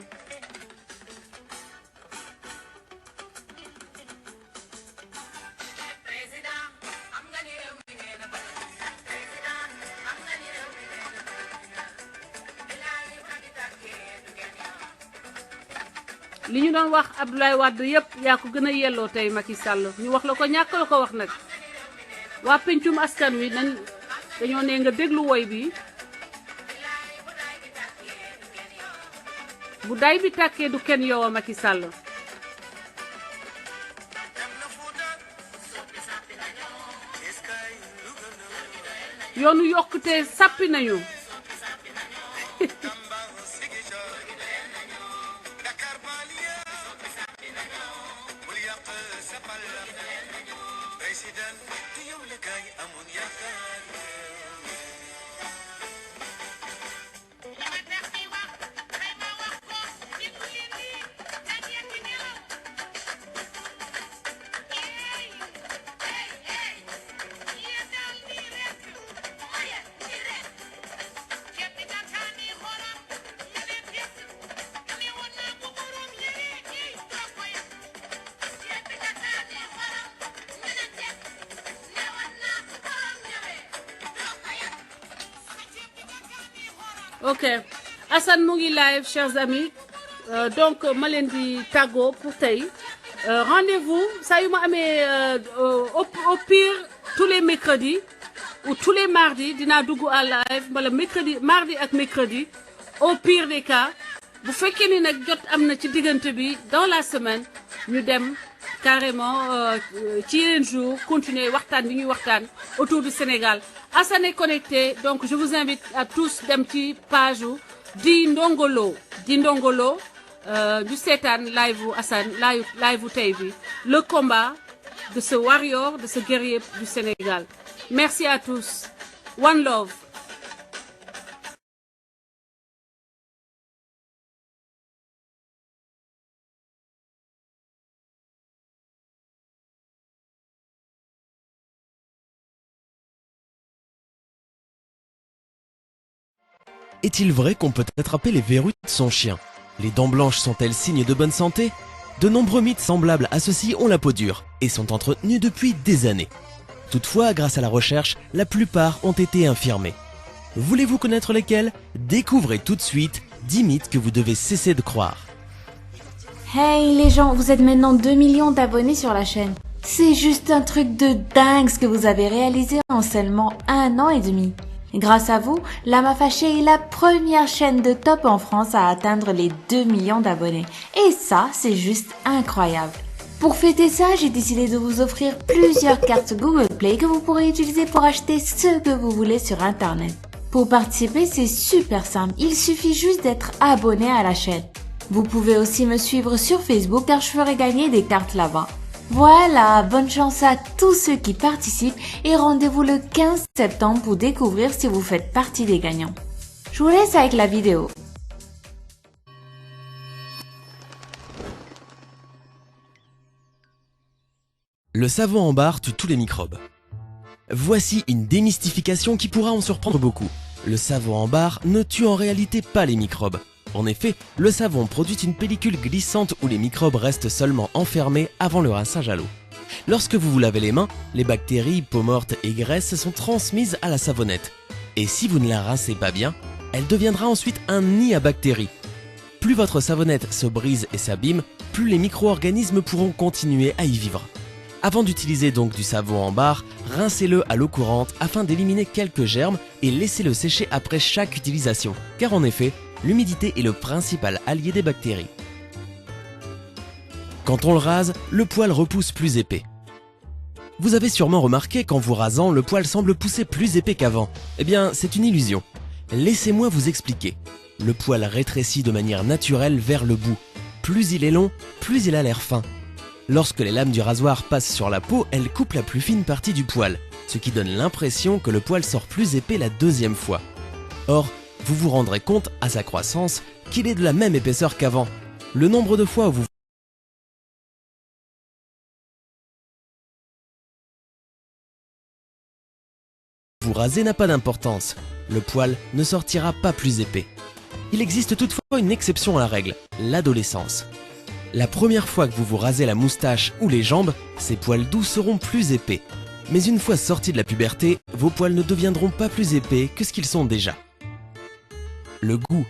li ñu doon wax Abdoulaye Wade yëpp yaa ko gën a yelloo tey Macky Sall ñu wax la ko ñàkk la ko wax nag waa pencum askan wi dañoo ne nga déglu woy bi bu day bi tàkkee du kenn yow a Macky Sall yoonu yokkute sàppi nañu ok Assane mu ngi live chers amis donc ma leen di tàggoo pour tey rendez-vous saa yu ma amee au pire tous les mercredis ou tous les mardis dinaa dugg à live wala mardi ak mercredi au pire des cas bu fekkee ni nag jot am na ci diggante bi dans la semaine ñu dem carrément ci yeneen jour continuer waxtaan bi ñuy waxtaan autour du Sénégal Assane est connecté donc je vous invite à tous dem ci page u di Ndongolo du seetaan live u Assane live u tey bi le combat de ce warrior de ce guerrier du Sénégal merci à tous one love Est-il vrai qu'on peut attraper les verrues de son chien? Les dents blanches sont-elles signe de bonne santé? De nombreux mythes semblables à ceux-ci ont la peau dure et sont entretenus depuis des années. Toutefois, grâce à la recherche, la plupart ont été infirmés. Voulez-vous connaître lesquels? Découvrez tout de suite 10 mythes que vous devez cesser de croire. Hey les gens, vous êtes maintenant 2 millions d'abonnés sur la chaîne. C'est juste un truc de dingue ce que vous avez réalisé en seulement 1 an et demi. Grâce à vous, Lama Fâché est la première chaîne de top en France à atteindre les 2 millions d'abonnés. Et ça, c'est juste incroyable. Pour fêter ça, j'ai décidé de vous offrir plusieurs cartes Google Play que vous pourrez utiliser pour acheter ce que vous voulez sur Internet. Pour participer, c'est super simple, il suffit juste d'être abonné à la chaîne. Vous pouvez aussi me suivre sur Facebook car je ferai gagner des cartes là-bas. Voilà, bonne chance à tous ceux qui participent et rendez-vous le 15 septembre pour découvrir si vous faites partie des gagnants. Je vous laisse avec la vidéo. Le savon en barre tue tous les microbes. Voici une démystification qui pourra en surprendre beaucoup. Le savon en barre ne tue en réalité pas les microbes. En effet, le savon produit une pellicule glissante où les microbes restent seulement enfermés avant le rinçage à l'eau. Lorsque vous vous lavez les mains, les bactéries, peau morte et graisse sont transmises à la savonnette. Et si vous ne la rincez pas bien, elle deviendra ensuite un nid à bactéries. Plus votre savonnette se brise et s'abîme, plus les micro-organismes pourront continuer à y vivre. Avant d'utiliser donc du savon en barre, rincez-le à l'eau courante afin d'éliminer quelques germes et laissez-le sécher après chaque utilisation, car en effet, l'humidité est le principal allié des bactéries. Quand on le rase, le poil repousse plus épais. Vous avez sûrement remarqué qu'en vous rasant, le poil semble pousser plus épais qu'avant. Eh bien, c'est une illusion. Laissez-moi vous expliquer. Le poil rétrécit de manière naturelle vers le bout. Plus il est long, plus il a l'air fin. Lorsque les lames du rasoir passent sur la peau, elles coupent la plus fine partie du poil, ce qui donne l'impression que le poil sort plus épais la deuxième fois. Or, vous vous rendrez compte, à sa croissance, qu'il est de la même épaisseur qu'avant. Le nombre de fois où vous rasez n'a pas d'importance. Le poil ne sortira pas plus épais. Il existe toutefois une exception à la règle, l'adolescence. La première fois que vous vous rasez la moustache ou les jambes, ces poils doux seront plus épais. Mais une fois sortis de la puberté, vos poils ne deviendront pas plus épais que ce qu'ils sont déjà. Le goût.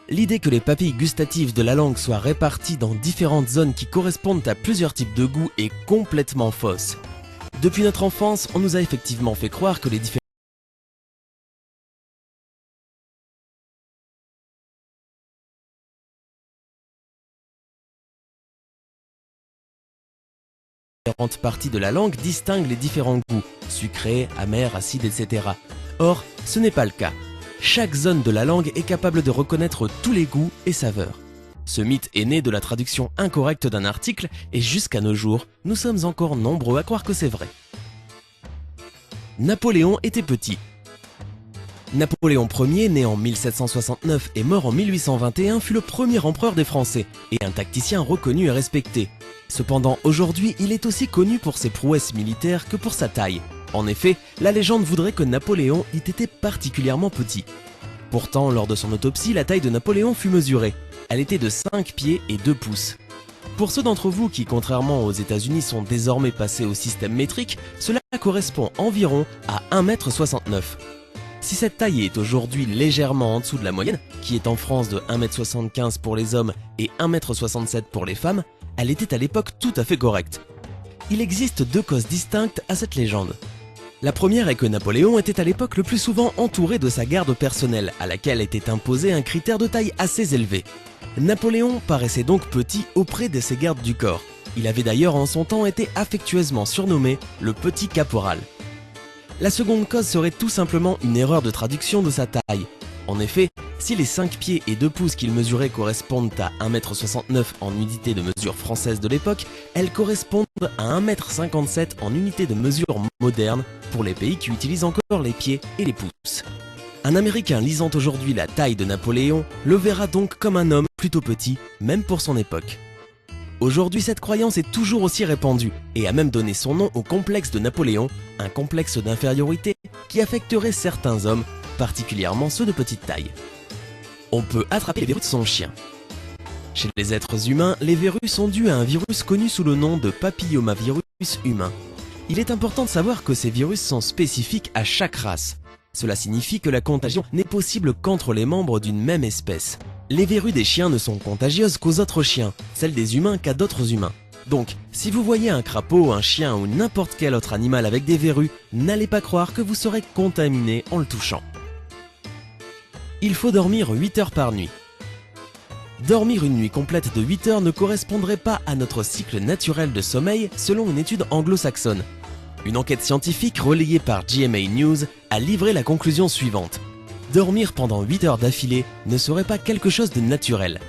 L'idée que les papilles gustatives de la langue soient réparties dans différentes zones qui correspondent à plusieurs types de goût est complètement fausse. Depuis notre enfance, on nous a effectivement fait croire que les différentes parties de la langue distinguent les différents goûts, sucré, amer, acide, etc. Or, ce n'est pas le cas. Chaque zone de la langue est capable de reconnaître tous les goûts et saveurs. Ce mythe est né de la traduction incorrecte d'un article et jusqu'à nos jours, nous sommes encore nombreux à croire que c'est vrai. Napoléon était petit. Napoléon Ier, né en 1769 et mort en 1821, fut le premier empereur des Français et un tacticien reconnu et respecté. Cependant, aujourd'hui, il est aussi connu pour ses prouesses militaires que pour sa taille. En effet, la légende voudrait que Napoléon ait été particulièrement petit. Pourtant, lors de son autopsie, la taille de Napoléon fut mesurée. Elle était de 5 pieds et 2 pouces. Pour ceux d'entre vous qui, contrairement aux États-Unis, sont désormais passés au système métrique, cela correspond environ à 1,69 m. Si cette taille est aujourd'hui légèrement en dessous de la moyenne, qui est en France de 1,75 m pour les hommes et 1,67 m pour les femmes, elle était à l'époque tout à fait correcte. Il existe 2 causes distinctes à cette légende. La première est que Napoléon était à l'époque le plus souvent entouré de sa garde personnelle, à laquelle était imposé un critère de taille assez élevé. Napoléon paraissait donc petit auprès de ses gardes du corps. Il avait d'ailleurs en son temps été affectueusement surnommé le petit caporal. La seconde cause serait tout simplement une erreur de traduction de sa taille. En effet, si les 5 pieds et 2 pouces qu'il mesurait correspondent à 1,69 m en unité de mesure française de l'époque, elles correspondent à 1,57 m en unité de mesure moderne pour les pays qui utilisent encore les pieds et les pouces. Un Américain lisant aujourd'hui la taille de Napoléon le verra donc comme un homme plutôt petit, même pour son époque. Aujourd'hui, cette croyance est toujours aussi répandue et a même donné son nom au complexe de Napoléon, un complexe d'infériorité qui affecterait certains hommes particulièrement ceux de petite taille. On peut attraper les verrues de son chien. Chez les êtres humains, les verrues sont dues à un virus connu sous le nom de papillomavirus humain. Il est important de savoir que ces virus sont spécifiques à chaque race. Cela signifie que la contagion n'est possible qu'entre les membres d'une même espèce. Les verrues des chiens ne sont contagieuses qu'aux autres chiens, celles des humains qu'à d'autres humains. Donc, si vous voyez un crapaud, un chien ou n'importe quel autre animal avec des verrues, n'allez pas croire que vous serez contaminé en le touchant. Il faut dormir 8 heures par nuit. Dormir une nuit complète de 8 heures ne correspondrait pas à notre cycle naturel de sommeil selon une étude anglo-saxonne. Une enquête scientifique relayée par GMA News a livré la conclusion suivante. Dormir pendant 8 heures d'affilée ne serait pas quelque chose de naturel.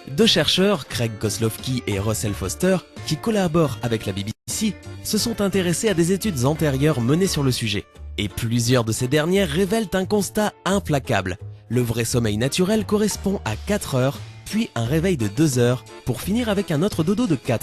Deux chercheurs, Craig Koslowski et Russell Foster, qui collaborent avec la BBC, se sont intéressés à des études antérieures menées sur le sujet. Et plusieurs de ces dernières révèlent un constat implacable. Le vrai sommeil naturel correspond à 4 heures, puis un réveil de 2 heures, pour finir avec un autre dodo de 4